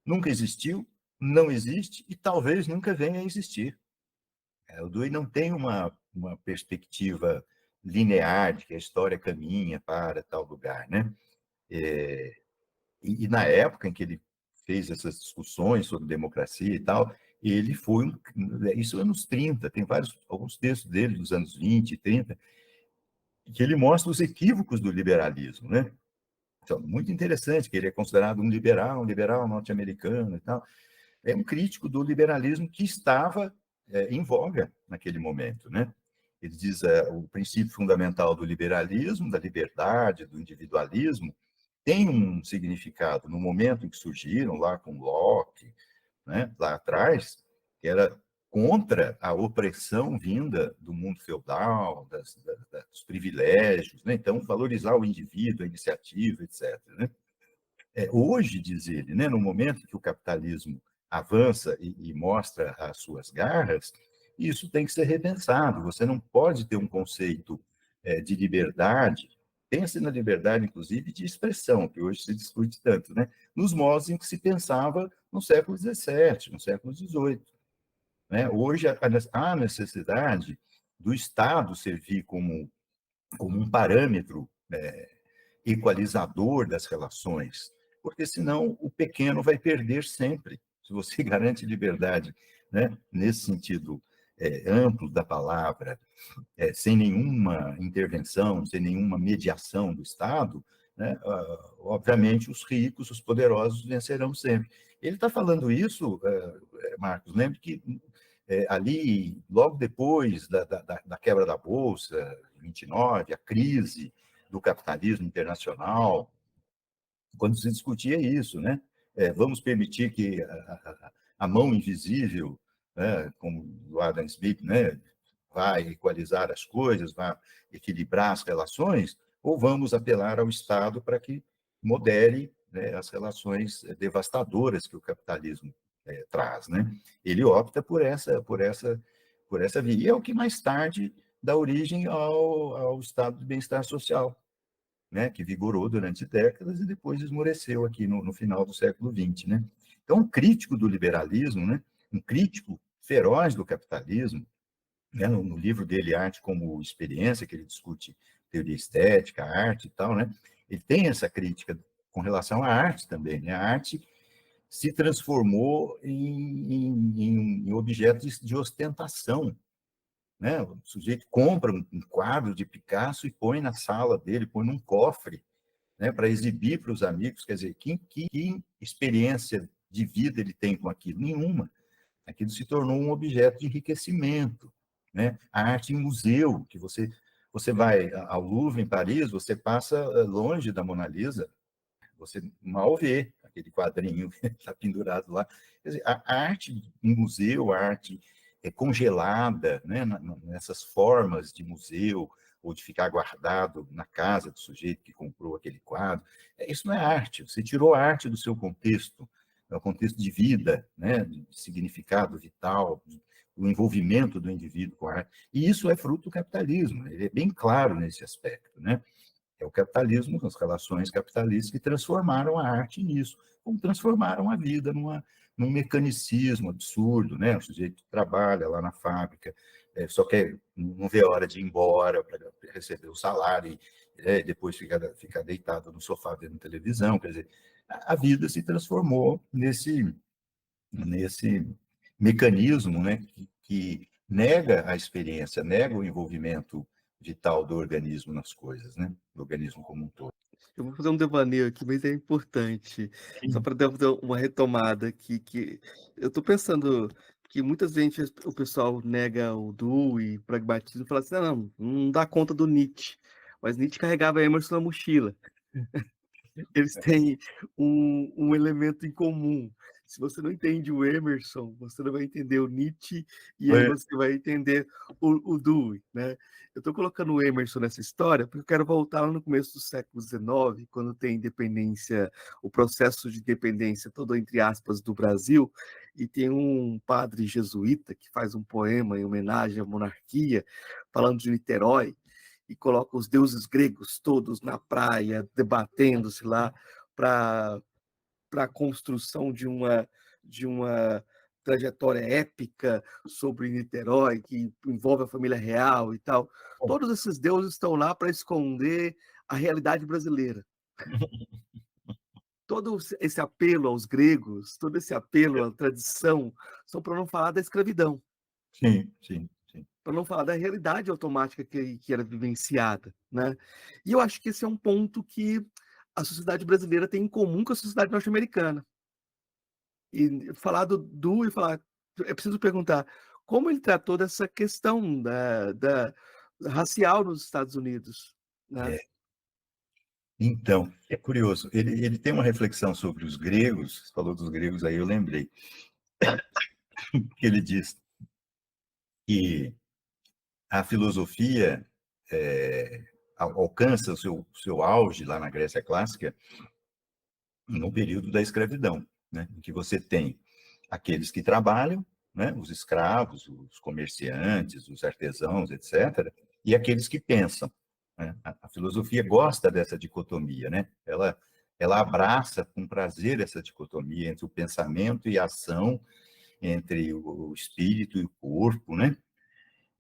nunca existiu, não existe e talvez nunca venha a existir. O Dewey não tem uma perspectiva linear de que a história caminha para tal lugar, né? E na época em que ele fez essas discussões sobre democracia e tal, ele foi, isso anos 30, tem alguns textos dele dos anos 20, 30, que ele mostra os equívocos do liberalismo, né? Então, muito interessante que ele é considerado um liberal norte-americano e tal. É um crítico do liberalismo que estava em voga naquele momento, né? Ele diz o princípio fundamental do liberalismo, da liberdade, do individualismo, tem um significado no momento em que surgiram lá com Locke, né, lá atrás, que era contra a opressão vinda do mundo feudal, dos privilégios, né? Então, valorizar o indivíduo, a iniciativa, etc. Né? Hoje, diz ele, né, no momento que o capitalismo avança e mostra as suas garras, isso tem que ser repensado. Você não pode ter um conceito de liberdade Pensa na liberdade, inclusive, de expressão, que hoje se discute tanto, né? Nos modos em que se pensava no século XVII, no século XVIII. Né? Hoje, há necessidade do Estado servir como um parâmetro equalizador das relações, porque senão o pequeno vai perder sempre. Se você garante liberdade, né, nesse sentido amplo da palavra, sem nenhuma intervenção, sem nenhuma mediação do Estado, né, obviamente os ricos, os poderosos vencerão sempre. Ele está falando isso, Marcos, lembre que ali, logo depois da quebra da Bolsa, em 29, a crise do capitalismo internacional, quando se discutia isso, né? Vamos permitir que a mão invisível, né, como o Adam Smith, né, vai equalizar as coisas, vai equilibrar as relações, ou vamos apelar ao Estado para que modere, né, as relações devastadoras que o capitalismo traz, né? Ele opta por essa via. E é o que mais tarde dá origem ao estado de bem-estar social, né, que vigorou durante décadas e depois esmoreceu aqui no final do século XX, né? Então, um crítico do liberalismo, né, um crítico feroz do capitalismo, né, no livro dele, Arte como Experiência, que ele discute teoria estética, arte e tal, né, ele tem essa crítica com relação à arte também, né? A arte se transformou em objeto de ostentação, né? O sujeito compra um quadro de Picasso e põe na sala dele, põe num cofre, né, para exibir para os amigos. Quer dizer, que experiência de vida ele tem com aquilo? Nenhuma. Aquilo se tornou um objeto de enriquecimento, né? A arte em museu, que você vai ao Louvre, em Paris, você passa longe da Mona Lisa, você mal vê aquele quadrinho que está pendurado lá. Quer dizer, a arte em museu, a arte congelada, né, nessas formas de museu, ou de ficar guardado na casa do sujeito que comprou aquele quadro, isso não é arte. Você tirou a arte do seu contexto, o contexto de vida, né, de significado vital, o envolvimento do indivíduo com a arte. E isso é fruto do capitalismo. Ele é bem claro nesse aspecto, né? É o capitalismo, as relações capitalistas que transformaram a arte nisso, como transformaram a vida num mecanicismo absurdo, né? O sujeito trabalha lá na fábrica, só quer, não vê a hora de ir embora para receber o salário, e depois fica deitado no sofá vendo televisão. Quer dizer, a vida se transformou nesse mecanismo, né, que nega a experiência, nega o envolvimento vital do organismo nas coisas, né, do organismo como um todo. Eu vou fazer um devaneio aqui, mas é importante, só para dar uma retomada aqui, que eu estou pensando que muitas vezes o pessoal nega o Dewey, pragmatismo, e fala assim, não dá conta do Nietzsche, mas Nietzsche carregava Emerson na mochila. Eles têm um elemento em comum. Se você não entende o Emerson, você não vai entender o Nietzsche, e aí você vai entender o Dewey, né? Eu estou colocando o Emerson nessa história porque eu quero voltar lá no começo do século XIX, quando tem independência, o processo de independência todo entre aspas do Brasil, e tem um padre jesuíta que faz um poema em homenagem à monarquia, falando de Niterói, e coloca os deuses gregos todos na praia, debatendo-se lá para a construção de uma trajetória épica sobre Niterói, que envolve a família real e tal. Todos esses deuses estão lá para esconder a realidade brasileira. Todo esse apelo aos gregos, todo esse apelo à tradição, são para não falar da escravidão. Sim, sim. Para não falar da realidade automática que era vivenciada, né? E eu acho que esse é um ponto que a sociedade brasileira tem em comum com a sociedade norte-americana. E falar e falar, é preciso perguntar como ele tratou dessa questão da racial nos Estados Unidos, né? Então, é curioso, ele tem uma reflexão sobre os gregos, você falou dos gregos, aí eu lembrei, que ele diz que a filosofia alcança o seu auge lá na Grécia Clássica no período da escravidão, né, em que você tem aqueles que trabalham, né, os escravos, os comerciantes, os artesãos, etc., e aqueles que pensam, né? A filosofia gosta dessa dicotomia, né? Ela abraça com prazer essa dicotomia entre o pensamento e a ação, entre o espírito e o corpo, né?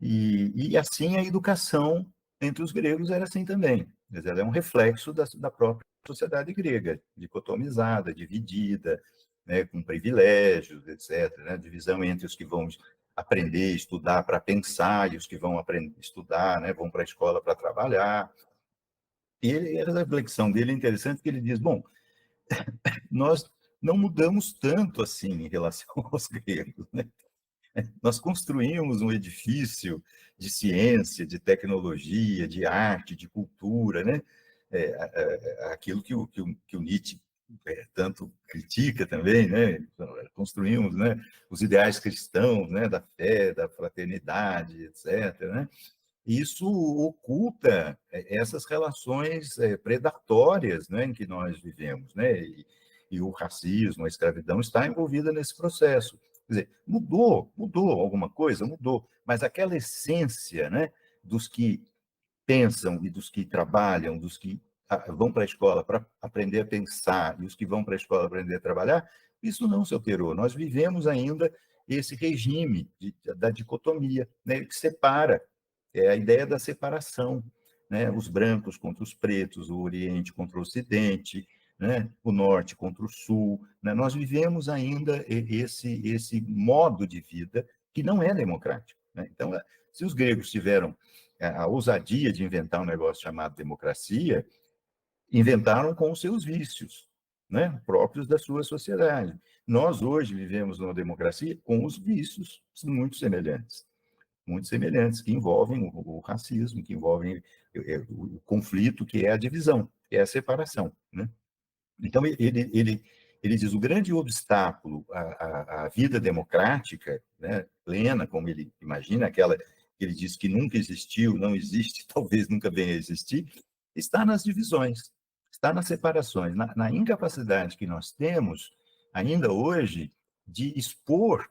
E assim a educação entre os gregos era assim também. Mas ela é um reflexo da própria sociedade grega, dicotomizada, dividida, né, com privilégios, etc. Né? Divisão entre os que vão aprender, estudar para pensar e os que vão aprender, estudar, né, vão para a escola para trabalhar. E a reflexão dele é interessante porque ele diz, bom, nós não mudamos tanto assim em relação aos gregos, né? Nós construímos um edifício de ciência, de tecnologia, de arte, de cultura, né? Aquilo que o Nietzsche tanto critica também, né? Construímos, né, os ideais cristãos, né, da fé, da fraternidade, etc., né? Isso oculta essas relações predatórias, né, em que nós vivemos, né? E o racismo, a escravidão está envolvida nesse processo. Quer dizer, mudou alguma coisa? Mudou, mas aquela essência, né, dos que pensam e dos que trabalham, dos que vão para a escola para aprender a pensar e os que vão para a escola aprender a trabalhar, isso não se alterou. Nós vivemos ainda esse regime da dicotomia, né, que separa, a ideia da separação, né, os brancos contra os pretos, o Oriente contra o Ocidente, né, o Norte contra o Sul. Né, nós vivemos ainda esse modo de vida que não é democrático. Né? Então, se os gregos tiveram a ousadia de inventar um negócio chamado democracia, inventaram com os seus vícios, né, próprios da sua sociedade. Nós hoje vivemos numa democracia com os vícios muito semelhantes, que envolvem o racismo, que envolvem o conflito, que é a divisão, que é a separação, né? Então, ele diz o grande obstáculo à vida democrática, né, plena, como ele imagina, aquela que ele diz que nunca existiu, não existe, talvez nunca venha a existir, está nas divisões, está nas separações, na incapacidade que nós temos, ainda hoje, de expor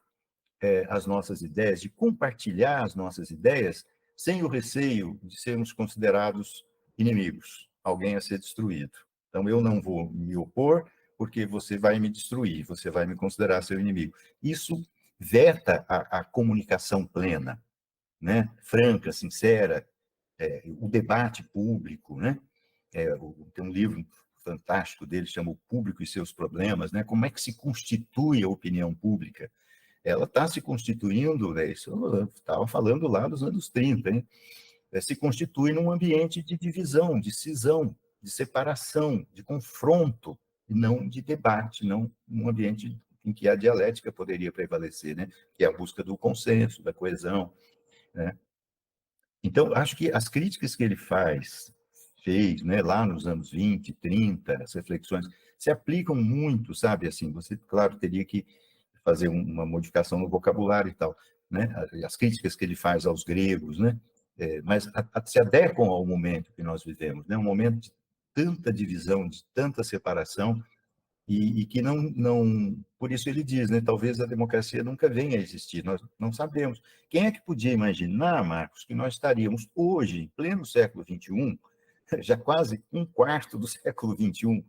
as nossas ideias, de compartilhar as nossas ideias, sem o receio de sermos considerados inimigos, alguém a ser destruído. Então, eu não vou me opor, porque você vai me destruir, você vai me considerar seu inimigo. Isso veta a comunicação plena, né? Franca, sincera, o debate público, né? Tem um livro fantástico dele, chama O Público e Seus Problemas, né? Como é que se constitui a opinião pública? Ela está se constituindo, isso eu estava falando lá dos anos 30, hein? Se constitui num ambiente de divisão, de cisão, de separação, de confronto, e não de debate, não num ambiente em que a dialética poderia prevalecer, né? Que é a busca do consenso, da coesão, né? Então, acho que as críticas que ele fez, né, lá nos anos 20, 30, as reflexões, se aplicam muito, sabe? Assim, você, claro, teria que fazer uma modificação no vocabulário e tal, né? As críticas que ele faz aos gregos, né? Mas se adequam ao momento que nós vivemos, né? Um momento de tanta divisão, de tanta separação, e que por isso ele diz, né? Talvez a democracia nunca venha a existir, nós não sabemos. Quem é que podia imaginar, Marcos, que nós estaríamos hoje, em pleno século XXI, já quase um quarto do século XXI,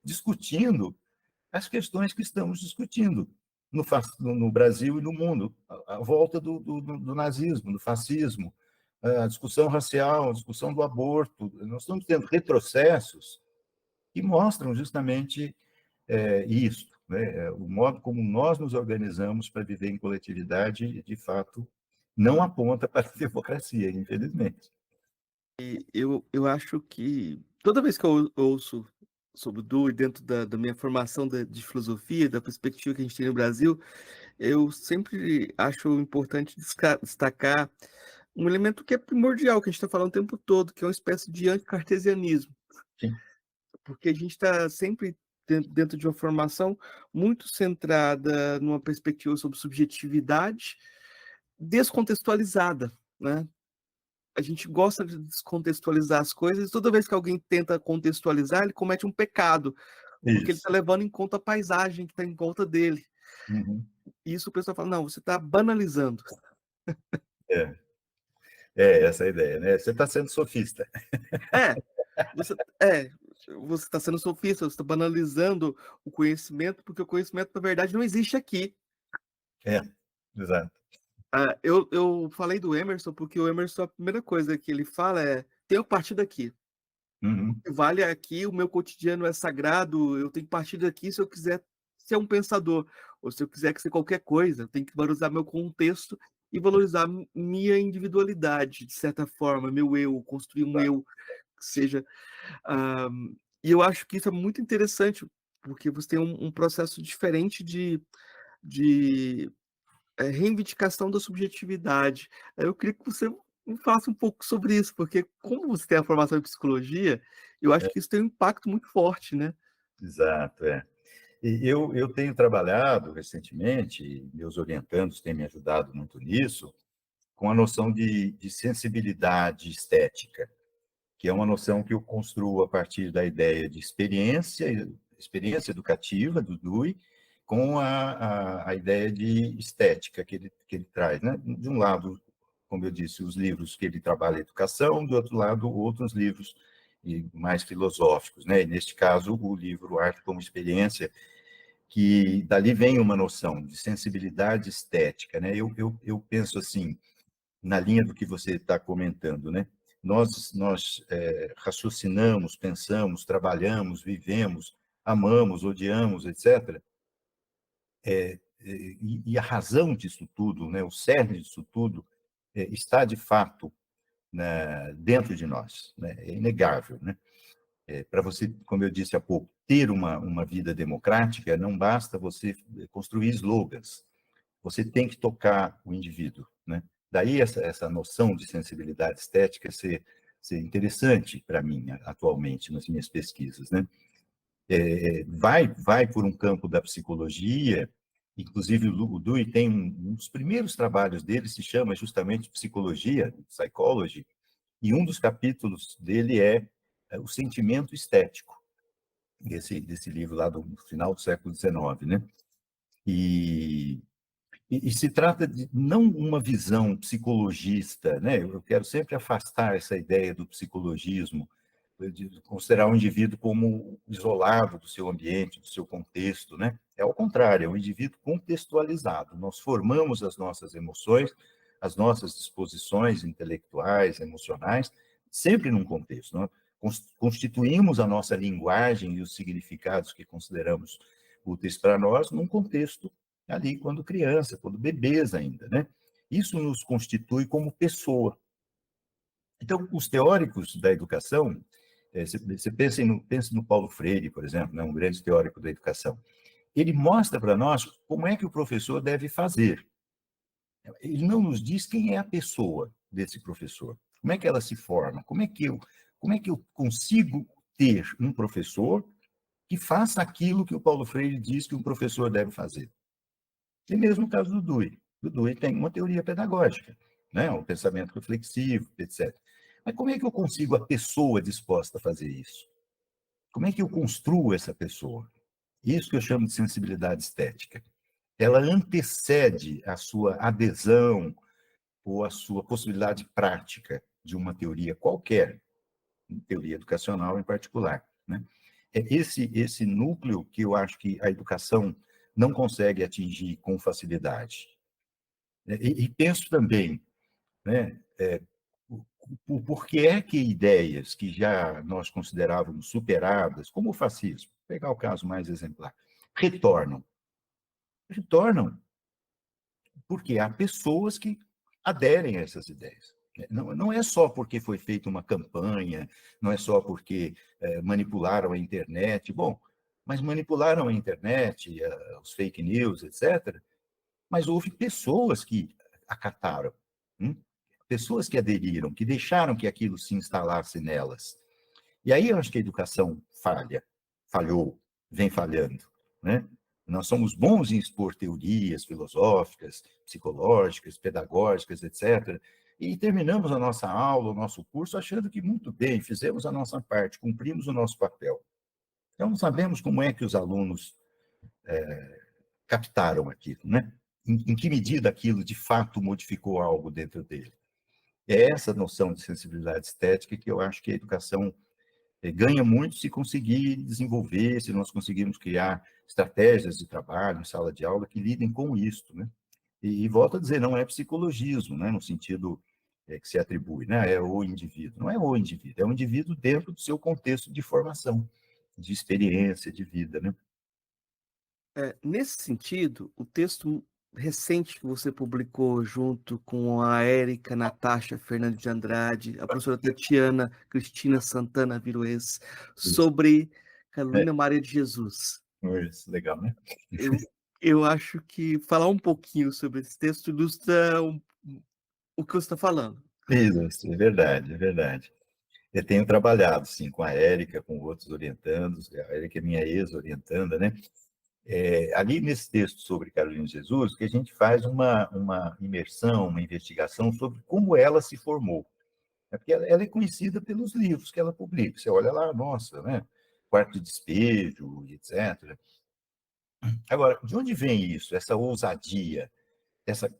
discutindo as questões que estamos discutindo no Brasil e no mundo, a volta do nazismo, do fascismo, a discussão racial, a discussão do aborto. Nós estamos tendo retrocessos que mostram justamente isso, né? O modo como nós nos organizamos para viver em coletividade, de fato, não aponta para a democracia, infelizmente. Eu acho que toda vez que eu ouço sobre o Dewey dentro da minha formação de filosofia, da perspectiva que a gente tem no Brasil, eu sempre acho importante destacar um elemento que é primordial, que a gente está falando o tempo todo, que é uma espécie de anticartesianismo. Sim. Porque a gente está sempre dentro de uma formação muito centrada numa perspectiva sobre subjetividade descontextualizada, né? A gente gosta de descontextualizar as coisas, e toda vez que alguém tenta contextualizar, ele comete um pecado, porque ele está levando em conta a paisagem que está em volta dele. Uhum. E isso o pessoal fala, não, você está banalizando. É. essa é a ideia, né? Você está sendo sofista. É, você é, você está sendo sofista, você está banalizando o conhecimento, porque o conhecimento, na verdade, não existe aqui. É, exato. Eu falei do Emerson, porque o Emerson, a primeira coisa que ele fala é: tenho que partir daqui. O Uhum. que vale é aqui, o meu cotidiano é sagrado, eu tenho que partir daqui se eu quiser ser um pensador, ou se eu quiser ser qualquer coisa, eu tenho que valorizar meu contexto e valorizar minha individualidade, de certa forma, meu eu, construir um eu que seja. ah, e eu acho que isso é muito interessante, porque você tem um processo diferente de reivindicação da subjetividade. Eu queria que você me falasse um pouco sobre isso, porque como você tem a formação em psicologia, eu acho que isso tem um impacto muito forte, né? Exato, é. E eu tenho trabalhado recentemente, e meus orientandos têm me ajudado muito nisso, com a noção de sensibilidade estética, que é uma noção que eu construo a partir da ideia de experiência educativa do Dewey, com a ideia de estética que ele traz, né? De um lado, como eu disse, os livros que ele trabalha a educação, do outro lado, outros livros mais filosóficos, né? E neste caso, o livro Arte como Experiência, que dali vem uma noção de sensibilidade estética, né? Eu penso assim, na linha do que você está comentando, né? Nós raciocinamos, pensamos, trabalhamos, vivemos, amamos, odiamos, etc. E a razão disso tudo, né? O cerne disso tudo, está de fato, né, dentro de nós, né? É inegável, né? Para você, como eu disse há pouco, ter uma vida democrática, não basta você construir slogans, você tem que tocar o indivíduo, né? Daí essa noção de sensibilidade estética ser interessante para mim atualmente nas minhas pesquisas, né? Vai por um campo da psicologia, inclusive o Dewey tem um dos primeiros trabalhos dele se chama justamente Psicologia, Psychology, e um dos capítulos dele é o sentimento estético, desse livro lá do final do século XIX, né? E, e se trata de não uma visão psicologista, né? Eu quero sempre afastar essa ideia do psicologismo, de considerar o indivíduo como isolado do seu ambiente, do seu contexto, né? É ao contrário, é um indivíduo contextualizado. Nós formamos as nossas emoções, as nossas disposições intelectuais, emocionais, sempre num contexto. Nós constituímos a nossa linguagem e os significados que consideramos úteis para nós num contexto ali quando criança, quando bebês ainda, né? Isso nos constitui como pessoa. Então, os teóricos da educação, você pensa no Paulo Freire, por exemplo, né, um grande teórico da educação. Ele mostra para nós como é que o professor deve fazer. Ele não nos diz quem é a pessoa desse professor, como é que ela se forma, como é que eu consigo ter um professor que faça aquilo que o Paulo Freire diz que um professor deve fazer. E mesmo no caso do Dewey. O Dewey tem uma teoria pedagógica, né? Um pensamento reflexivo, etc. Mas como é que eu consigo a pessoa disposta a fazer isso? Como é que eu construo essa pessoa? Isso que eu chamo de sensibilidade estética. Ela antecede a sua adesão ou a sua possibilidade prática de uma teoria qualquer, teoria educacional em particular, né? É esse núcleo que eu acho que a educação não consegue atingir com facilidade. E penso também, né, por que é que ideias que já nós considerávamos superadas, como o fascismo, vou pegar o caso mais exemplar, retornam? Retornam porque há pessoas que aderem a essas ideias. Não é só porque foi feita uma campanha, não é só porque manipularam a internet. Bom, mas manipularam a internet, os fake news, etc. Mas houve pessoas que acataram, pessoas que aderiram, que deixaram que aquilo se instalasse nelas. E aí eu acho que a educação falhou, vem falhando, né? Nós somos bons em expor teorias filosóficas, psicológicas, pedagógicas, etc. E terminamos a nossa aula, o nosso curso, achando que muito bem, fizemos a nossa parte, cumprimos o nosso papel. Então, não sabemos como é que os alunos captaram aquilo, né? Em que medida aquilo de fato modificou algo dentro dele. É essa noção de sensibilidade estética que eu acho que a educação ganha muito se conseguir desenvolver, se nós conseguirmos criar estratégias de trabalho em sala de aula que lidem com isso, né? E volto a dizer, não é psicologismo, né, no sentido que se atribui, né, é o indivíduo. Não é o indivíduo, é o indivíduo dentro do seu contexto de formação, de experiência, de vida, né? Nesse sentido, o texto recente que você publicou junto com a Érica Natasha Fernandes de Andrade, a professora Tatiana Cristina Santana Viruês, Isso. sobre É, Carolina Maria de Jesus. isso, legal, né? Eu, eu acho que falar um pouquinho sobre esse texto ilustra o que você está falando. Isso, é verdade, é verdade. Eu tenho trabalhado, sim, com a Érica, com outros orientandos, a Érica é minha ex-orientanda, né? Ali nesse texto sobre Carolina de Jesus, que a gente faz uma imersão, uma investigação sobre como ela se formou. É porque ela é conhecida pelos livros que ela publica. Você olha lá, nossa, né? Quarto de Despejo, etc. Agora, de onde vem isso? Essa ousadia, essa,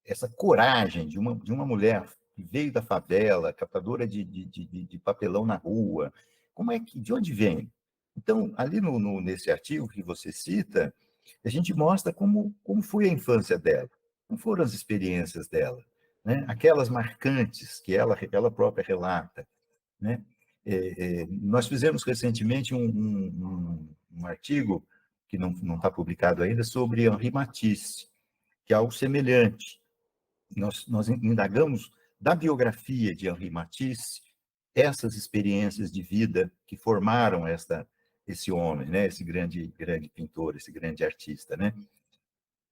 essa coragem de uma mulher que veio da favela, catadora de papelão na rua. Como é que, de onde vem? Então, ali nesse artigo que você cita, a gente mostra como foi a infância dela, como foram as experiências dela, né? Aquelas marcantes que ela própria relata, né? Nós fizemos recentemente um artigo, que não está publicado ainda, sobre Henri Matisse, que é algo semelhante. Nós indagamos da biografia de Henri Matisse essas experiências de vida que formaram esse homem, né? Esse grande pintor, esse grande artista, né?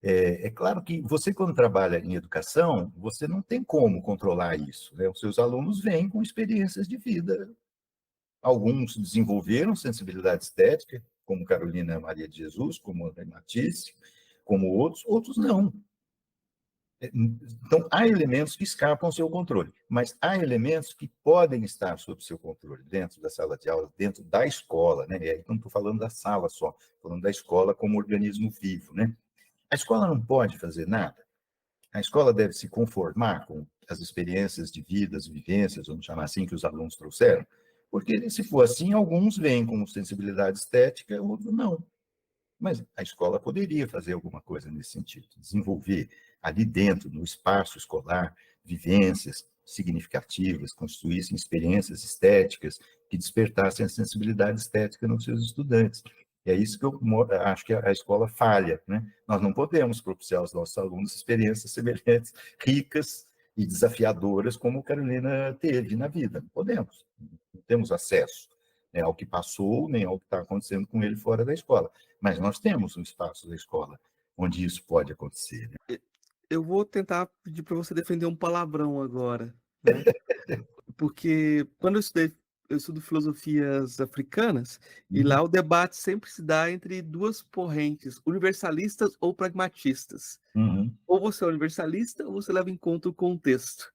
É claro que você, quando trabalha em educação, você não tem como controlar isso, né? Os seus alunos vêm com experiências de vida. Alguns desenvolveram sensibilidade estética, como Carolina Maria de Jesus, como André Matisse, como outros não. Então, há elementos que escapam ao seu controle, mas há elementos que podem estar sob seu controle, dentro da sala de aula, dentro da escola, né? E aí não estou falando da sala só, estou falando da escola como organismo vivo, né? A escola não pode fazer nada. A escola deve se conformar com as experiências de vida, as vivências, vamos chamar assim, que os alunos trouxeram, porque se for assim, alguns vêm com sensibilidade estética, outros não. Mas a escola poderia fazer alguma coisa nesse sentido, desenvolver ali dentro, no espaço escolar, vivências significativas, construíssem experiências estéticas que despertassem a sensibilidade estética nos seus estudantes. E é isso que eu acho que a escola falha, né? Nós não podemos propiciar aos nossos alunos experiências semelhantes, ricas e desafiadoras, como Carolina teve na vida. Não podemos, não temos acesso, né, ao que passou, nem ao que está acontecendo com ele fora da escola. Mas nós temos um espaço da escola onde isso pode acontecer, né? Eu vou tentar pedir para você defender um palavrão agora, né? Porque quando eu estudo filosofias africanas, e Uhum, lá o debate sempre se dá entre duas correntes, universalistas ou pragmatistas. uhum, Ou você é universalista, ou você leva em conta o contexto.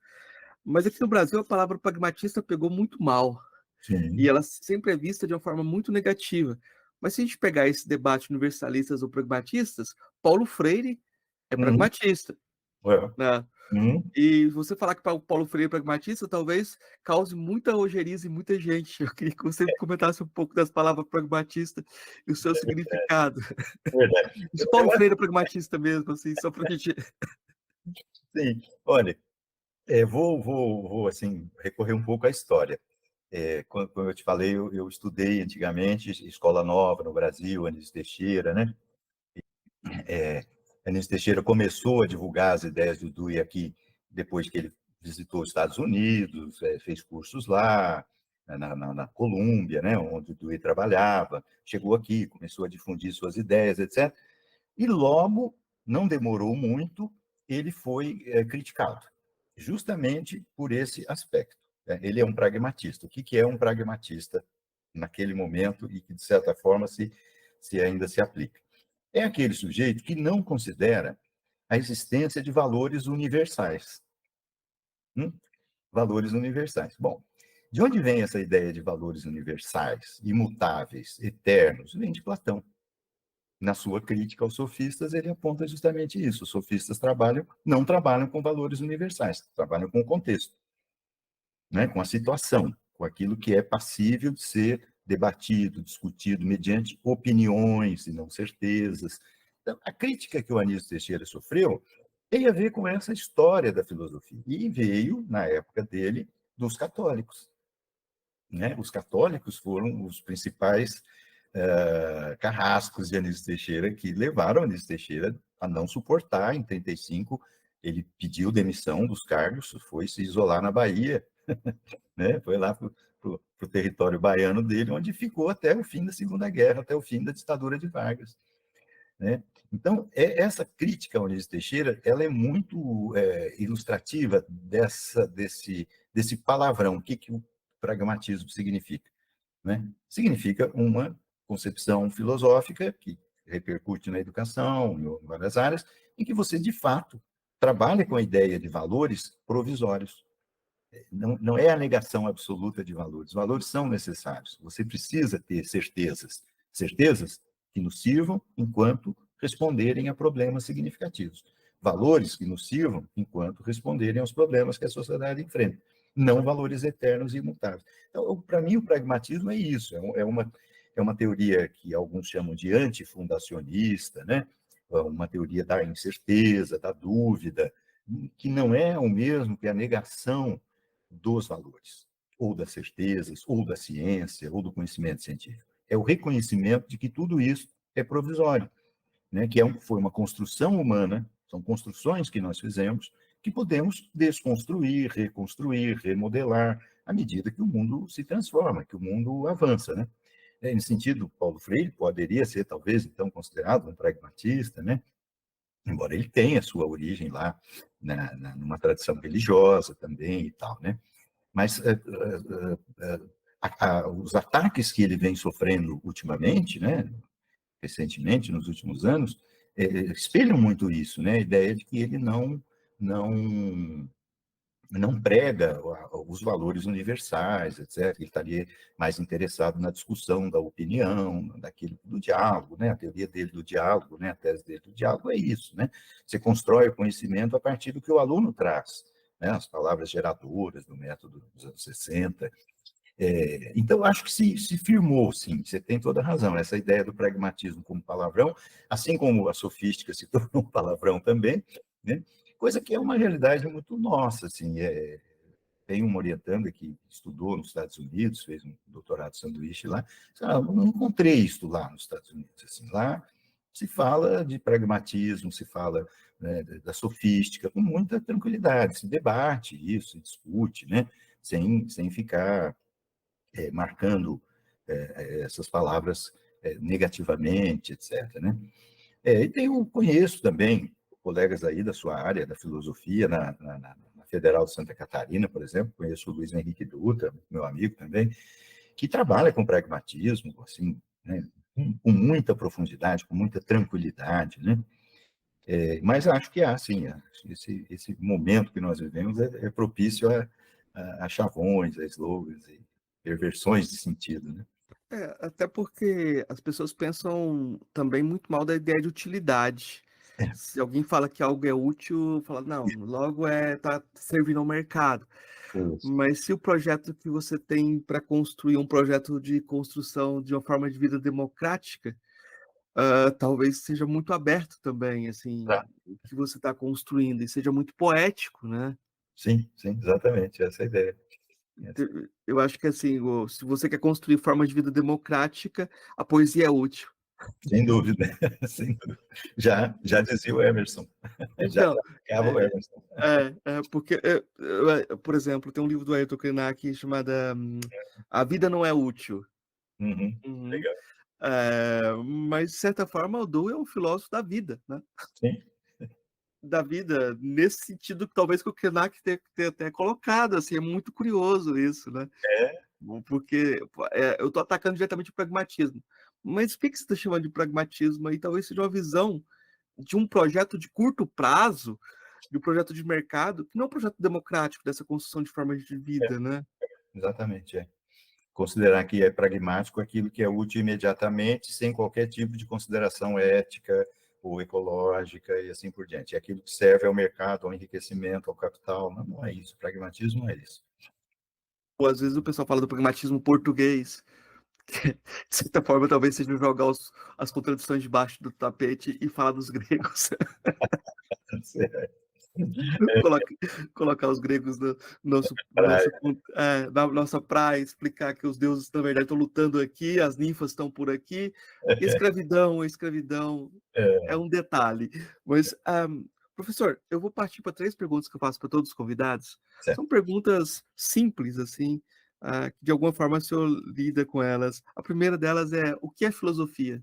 Mas aqui no Brasil, a palavra pragmatista pegou muito mal, e sim, ela sempre é vista de uma forma muito negativa. Mas se a gente pegar esse debate universalistas ou pragmatistas, Paulo Freire é uhum, pragmatista, é, né? uhum, E você falar que o Paulo Freire é pragmatista talvez cause muita ojeriza em muita gente. Eu queria que você comentasse um pouco das palavras pragmatista e o seu significado. é verdade. E se Paulo Freire é pragmatista mesmo, assim, só para a gente. Sim, olha, vou assim, recorrer um pouco à história. Como eu te falei, eu estudei antigamente Escola Nova no Brasil, Anísio Teixeira, né? Anísio Teixeira começou a divulgar as ideias do Dewey aqui depois que ele visitou os Estados Unidos, fez cursos lá, na Colômbia, né, onde o Dewey trabalhava, chegou aqui, começou a difundir suas ideias, etc. E logo, não demorou muito, ele foi criticado, justamente por esse aspecto. Ele é um pragmatista. O que é um pragmatista naquele momento e que, de certa forma, se ainda se aplica? É aquele sujeito que não considera a existência de valores universais. Valores universais. Bom, de onde vem essa ideia de valores universais, imutáveis, eternos? Vem de Platão. Na sua crítica aos sofistas, ele aponta justamente isso. Os sofistas não trabalham com valores universais, trabalham com o contexto. né, com a situação, com aquilo que é passível de ser debatido, discutido mediante opiniões e não certezas. Então, a crítica que o Anísio Teixeira sofreu tem a ver com essa história da filosofia. E veio, na época dele, dos católicos. Né? Os católicos foram os principais carrascos de Anísio Teixeira que levaram Anísio Teixeira a não suportar. Em 1935, ele pediu demissão dos cargos, foi se isolar na Bahia, né? Foi lá para o território baiano dele, onde ficou até o fim da Segunda Guerra, até o fim da ditadura de Vargas. Né? Então, essa crítica ao Anísio Teixeira, ela é muito ilustrativa desse palavrão. O que o pragmatismo significa? Né? Significa uma concepção filosófica que repercute na educação, em várias áreas, em que você, de fato, trabalha com a ideia de valores provisórios. Não é a negação absoluta de valores. Valores são necessários. Você precisa ter certezas. Certezas que nos sirvam enquanto responderem a problemas significativos. Valores que nos sirvam enquanto responderem aos problemas que a sociedade enfrenta. Não valores eternos e imutáveis. Então, para mim, o pragmatismo é isso. É uma teoria que alguns chamam de antifundacionista, né? Uma teoria da incerteza, da dúvida, que não é o mesmo que a negação dos valores, ou das certezas, ou da ciência, ou do conhecimento científico. É o reconhecimento de que tudo isso é provisório, né? Que foi uma construção humana, são construções que nós fizemos, que podemos desconstruir, reconstruir, remodelar, à medida que o mundo se transforma, que o mundo avança, né? Nesse sentido, Paulo Freire poderia ser, talvez, então, considerado um pragmatista, né? Embora ele tenha sua origem lá numa tradição religiosa também e tal, né? Mas os ataques que ele vem sofrendo ultimamente, né, recentemente, nos últimos anos, espelham muito isso, né, a ideia de que ele não, não prega os valores universais, etc. Ele estaria mais interessado na discussão da opinião, daquilo do diálogo, né? A teoria dele do diálogo, né? A tese dele do diálogo é isso, né? Você constrói o conhecimento a partir do que o aluno traz, né? As palavras geradoras do método dos anos 60. Então, acho que se firmou, sim, você tem toda a razão, essa ideia do pragmatismo como palavrão, assim como a sofística se tornou um palavrão também, né? Coisa que é uma realidade muito nossa, assim, tem uma orientanda que estudou nos Estados Unidos, fez um doutorado de sanduíche lá, não encontrei isso lá nos Estados Unidos, assim, lá se fala de pragmatismo, se fala, né, da sofística com muita tranquilidade, se debate isso, se discute, né, sem ficar marcando essas palavras negativamente, etc. Né? Eu conheço também colegas aí da sua área, da filosofia, na Federal de Santa Catarina, por exemplo, conheço o Luiz Henrique Dutra, meu amigo também, que trabalha com pragmatismo, assim, né, com muita profundidade, com muita tranquilidade, né? Mas acho que há, sim, esse momento que nós vivemos é propício a chavões, a slogans e perversões de sentido, né? Até porque as pessoas pensam também muito mal da ideia de utilidade. Se alguém fala que algo é útil, fala, não, logo tá servindo ao mercado. Isso. Mas se o projeto que você tem para construir um projeto de construção de uma forma de vida democrática, talvez seja muito aberto também, assim, Tá. o que você está construindo, e seja muito poético, né? Sim, exatamente, essa é a ideia. Eu acho que, assim, se você quer construir forma de vida democrática, a poesia é útil. Sem dúvida, sem dúvida. Já dizia o Emerson, já Então, ficava o Emerson. porque, por exemplo, tem um livro do Ayrton Krenak chamado A Vida Não É Útil. Uhum, Uhum. legal. Mas, de certa forma, o Dewey é um filósofo da vida, né? Sim, Da vida, nesse sentido, talvez que o Krenak tenha até colocado, assim, é muito curioso isso, né? é, Porque eu estou atacando diretamente o pragmatismo. Mas o que você está chamando de pragmatismo aí? Talvez seja uma visão de um projeto de curto prazo, de um projeto de mercado, que não é um projeto democrático dessa construção de formas de vida, né? exatamente, considerar que é pragmático aquilo que é útil imediatamente, sem qualquer tipo de consideração ética ou ecológica e assim por diante. É aquilo que serve ao mercado, ao enriquecimento, ao capital. Não é isso. Pragmatismo não é isso. Ou às vezes o pessoal fala do pragmatismo português, que, de certa forma, talvez seja jogar as contradições debaixo do tapete e falar dos gregos. Coloca, colocar os gregos no Praia. na nossa praia, explicar que os deuses, na verdade, estão lutando aqui, as ninfas estão por aqui. A escravidão é um detalhe. Mas, professor, eu vou partir para 3 perguntas que eu faço para todos os convidados. Certo. São perguntas simples, assim, que de alguma forma o senhor lida com elas. A primeira delas é: o que é filosofia?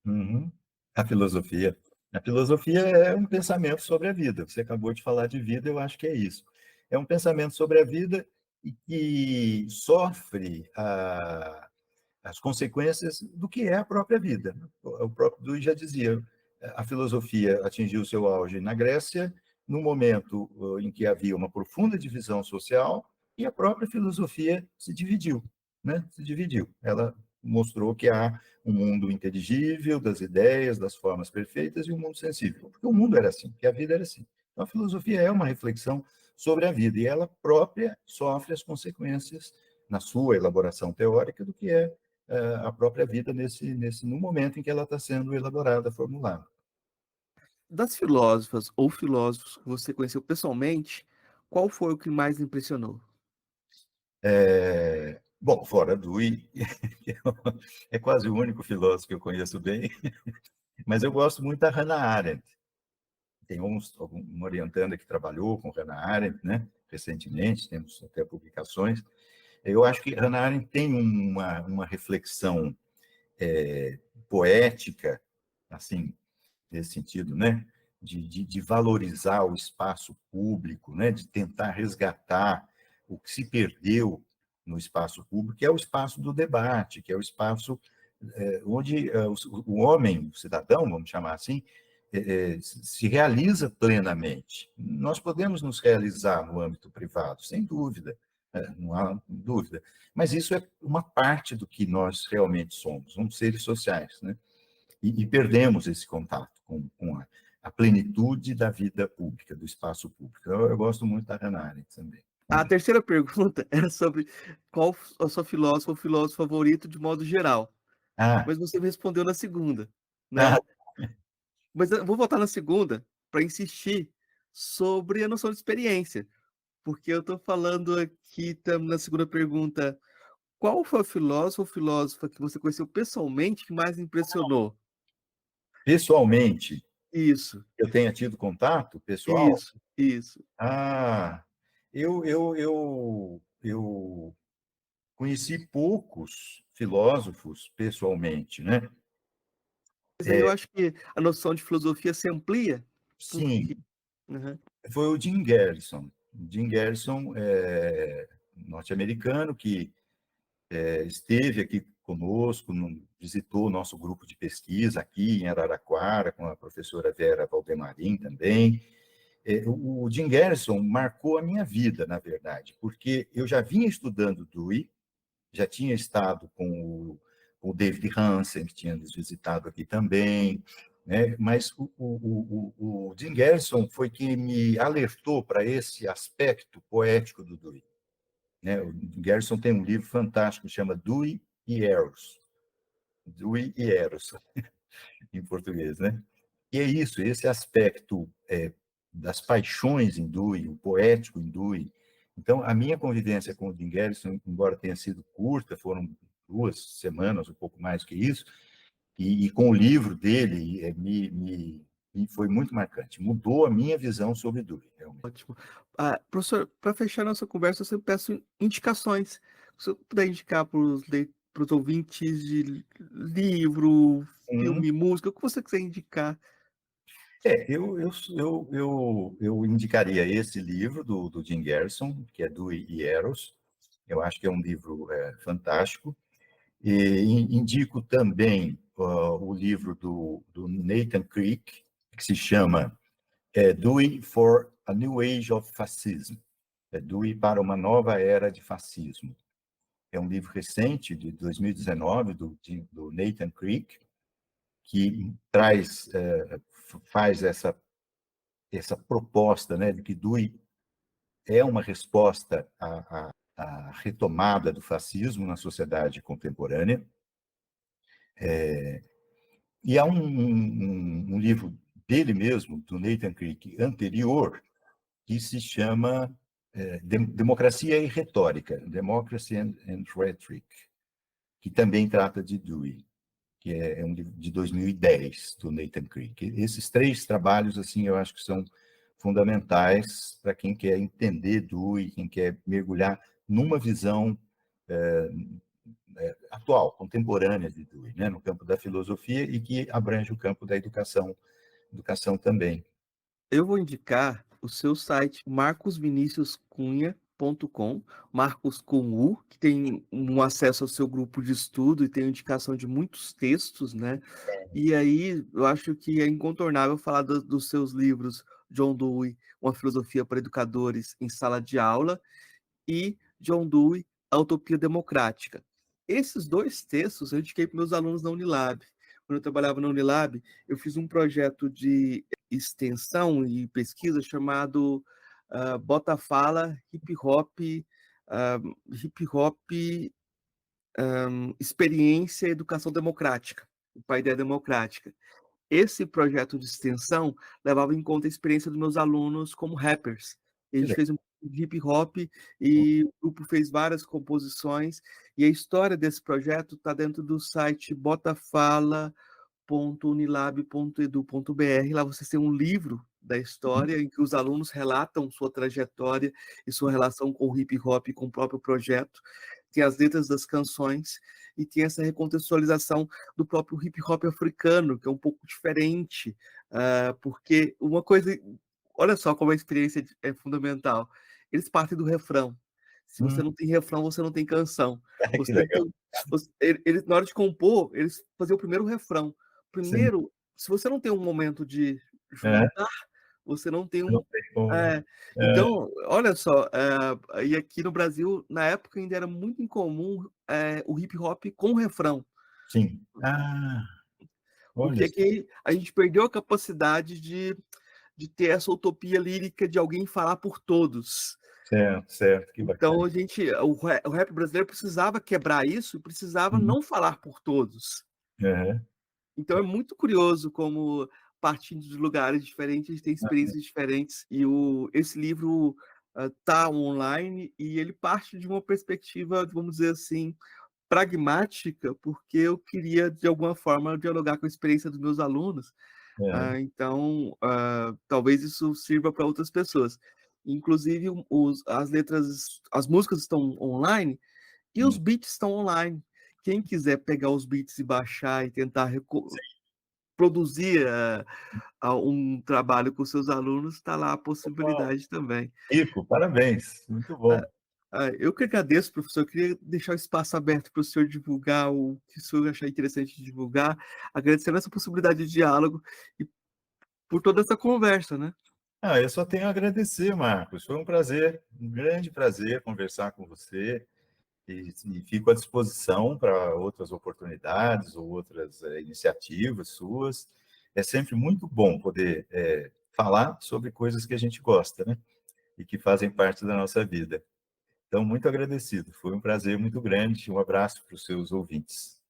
Uhum. A filosofia. A filosofia é um pensamento sobre a vida. Você acabou de falar de vida, eu acho que é isso. É um pensamento sobre a vida e que sofre as consequências do que é a própria vida. O próprio Dewey já dizia, a filosofia atingiu seu auge na Grécia, no momento em que havia uma profunda divisão social, e a própria filosofia se dividiu, né? Se dividiu. Ela mostrou que há um mundo inteligível, das ideias, das formas perfeitas, e um mundo sensível. Porque o mundo era assim, que a vida era assim. Então, a filosofia é uma reflexão sobre a vida, e ela própria sofre as consequências, na sua elaboração teórica, do que é a própria vida no momento em que ela está sendo elaborada, formulada. Das filósofas ou filósofos que você conheceu pessoalmente, qual foi o que mais impressionou? Bom, fora Dewey, é quase o único filósofo que eu conheço bem, mas eu gosto muito da Hannah Arendt. Tem um orientanda que trabalhou com Hannah Arendt, né? Recentemente, temos até publicações. Eu acho que Hannah Arendt tem uma reflexão poética, assim, nesse sentido, né? De valorizar o espaço público, né? De tentar resgatar o que se perdeu no espaço público, que é o espaço do debate, que é o espaço onde o homem, o cidadão, vamos chamar assim, se realiza plenamente. Nós podemos nos realizar no âmbito privado, sem dúvida, não há dúvida, mas isso é uma parte do que nós realmente somos seres sociais, né? E perdemos esse contato com a plenitude da vida pública, do espaço público. Eu gosto muito da Hannah Arendt também. A terceira pergunta era sobre qual a sua filósofa ou filósofo favorito de modo geral. Ah, Mas você me respondeu na segunda, ah, né? Mas eu vou voltar na segunda para insistir sobre a noção de experiência, porque eu estou falando aqui na segunda pergunta, qual foi o filósofo ou filósofa que você conheceu pessoalmente que mais impressionou? pessoalmente, Isso, eu tenha tido contato pessoal? isso. Ah, eu conheci poucos filósofos pessoalmente, né? Mas aí eu acho que a noção de filosofia se amplia, porque... Sim, Uhum. foi o Jim Garrison. O Jim Garrison é norte-americano que esteve aqui conosco, visitou o nosso grupo de pesquisa aqui em Araraquara, com a professora Vera Valdemarim também. O Jim Garrison marcou a minha vida, na verdade, porque eu já vinha estudando Dewey, já tinha estado com o David Hansen, que tinha nos visitado aqui também, né? Mas o Jim Garrison foi quem me alertou para esse aspecto poético do Dewey, né? O Garrison tem um livro fantástico que chama Dewey e Eros. Dewey e Eros, em português, né? E é isso, esse aspecto das paixões em Dewey, o poético em Dewey. Então, a minha convivência com o Jim Garrison, embora tenha sido curta, foram 2 semanas, um pouco mais que isso, e com o livro dele, foi muito marcante. Mudou a minha visão sobre Dewey, realmente. Ótimo. Professor, para fechar nossa conversa, eu sempre peço indicações. Se eu puder indicar para os ouvintes de livro, Hum. filme, música, o que você quiser indicar. Eu indicaria esse livro do Jim Garrison, que é Dewey e Eros. Eu acho que é um livro fantástico. E indico também o livro do Nathan Creek, que se chama Dewey for a New Age of Fascism. Dewey para uma nova era de fascismo. É um livro recente, de 2019, do Nathan Creek, que faz essa proposta, né, de que Dewey é uma resposta a retomada do fascismo na sociedade contemporânea. E há um livro dele mesmo, do Nathan Crick, anterior, que se chama Democracia e Retórica, Democracy and Rhetoric, que também trata de Dewey, que é um livro de 2010, do Nathan Crick. Esses três trabalhos, assim, eu acho que são fundamentais para quem quer entender Dewey, quem quer mergulhar numa visão atual, contemporânea de Dewey, né, no campo da filosofia e que abrange o campo da educação também. Eu vou indicar o seu site marcosviniciuscunha.com, Marcos com U, que tem um acesso ao seu grupo de estudo e tem indicação de muitos textos, né? E aí eu acho que é incontornável falar dos seus livros, John Dewey, Uma Filosofia para Educadores em Sala de Aula, e John Dewey, A Utopia Democrática. Esses dois textos eu indiquei para meus alunos na Unilab. Quando eu trabalhava na Unilab, eu fiz um projeto de extensão e pesquisa chamado Bota Fala Hip Hop, Experiência e Educação Democrática, o pai ideia democrática. Esse projeto de extensão levava em conta a experiência dos meus alunos como rappers. A gente fez um hip hop e o grupo fez várias composições, e a história desse projeto está dentro do site botafala.unilab.edu.br. Lá vocês têm um livro da história em que os alunos relatam sua trajetória e sua relação com o hip hop e com o próprio projeto. Tem as letras das canções e tem essa recontextualização do próprio hip hop africano, que é um pouco diferente, porque uma coisa, olha só como a experiência é fundamental, eles partem do refrão. Se você não tem refrão, você não tem canção. Que legal. Eles, na hora de compor, eles faziam o primeiro refrão. Sim. Primeiro, se você não tem um momento de juntar, você não tem Não tem como. Então, olha só, e aqui no Brasil, na época, ainda era muito incomum o hip hop com refrão. Sim. Porque Olha. aqui a gente perdeu a capacidade de ter essa utopia lírica de alguém falar por todos. Certo, que Então, bacana. o rap brasileiro precisava quebrar isso e precisava não falar por todos. Então, é muito curioso como, partindo de lugares diferentes, a gente tem experiências diferentes. E esse livro está online e ele parte de uma perspectiva, vamos dizer assim, pragmática, porque eu queria, de alguma forma, dialogar com a experiência dos meus alunos. Então, talvez isso sirva para outras pessoas. Inclusive, as letras, as músicas estão online e os beats estão online. Quem quiser pegar os beats e baixar e tentar produzir um trabalho com seus alunos, está lá a possibilidade também. Rico, parabéns, muito bom. Eu que agradeço, professor. Eu queria deixar o espaço aberto para o senhor divulgar o que o senhor achar interessante de divulgar, agradecendo essa possibilidade de diálogo e por toda essa conversa, né? Eu só tenho a agradecer, Marcos. Foi um prazer, um grande prazer conversar com você e fico à disposição para outras oportunidades ou outras iniciativas suas. É sempre muito bom poder falar sobre coisas que a gente gosta, né? E que fazem parte da nossa vida. Então, muito agradecido. Foi um prazer muito grande. Um abraço para os seus ouvintes.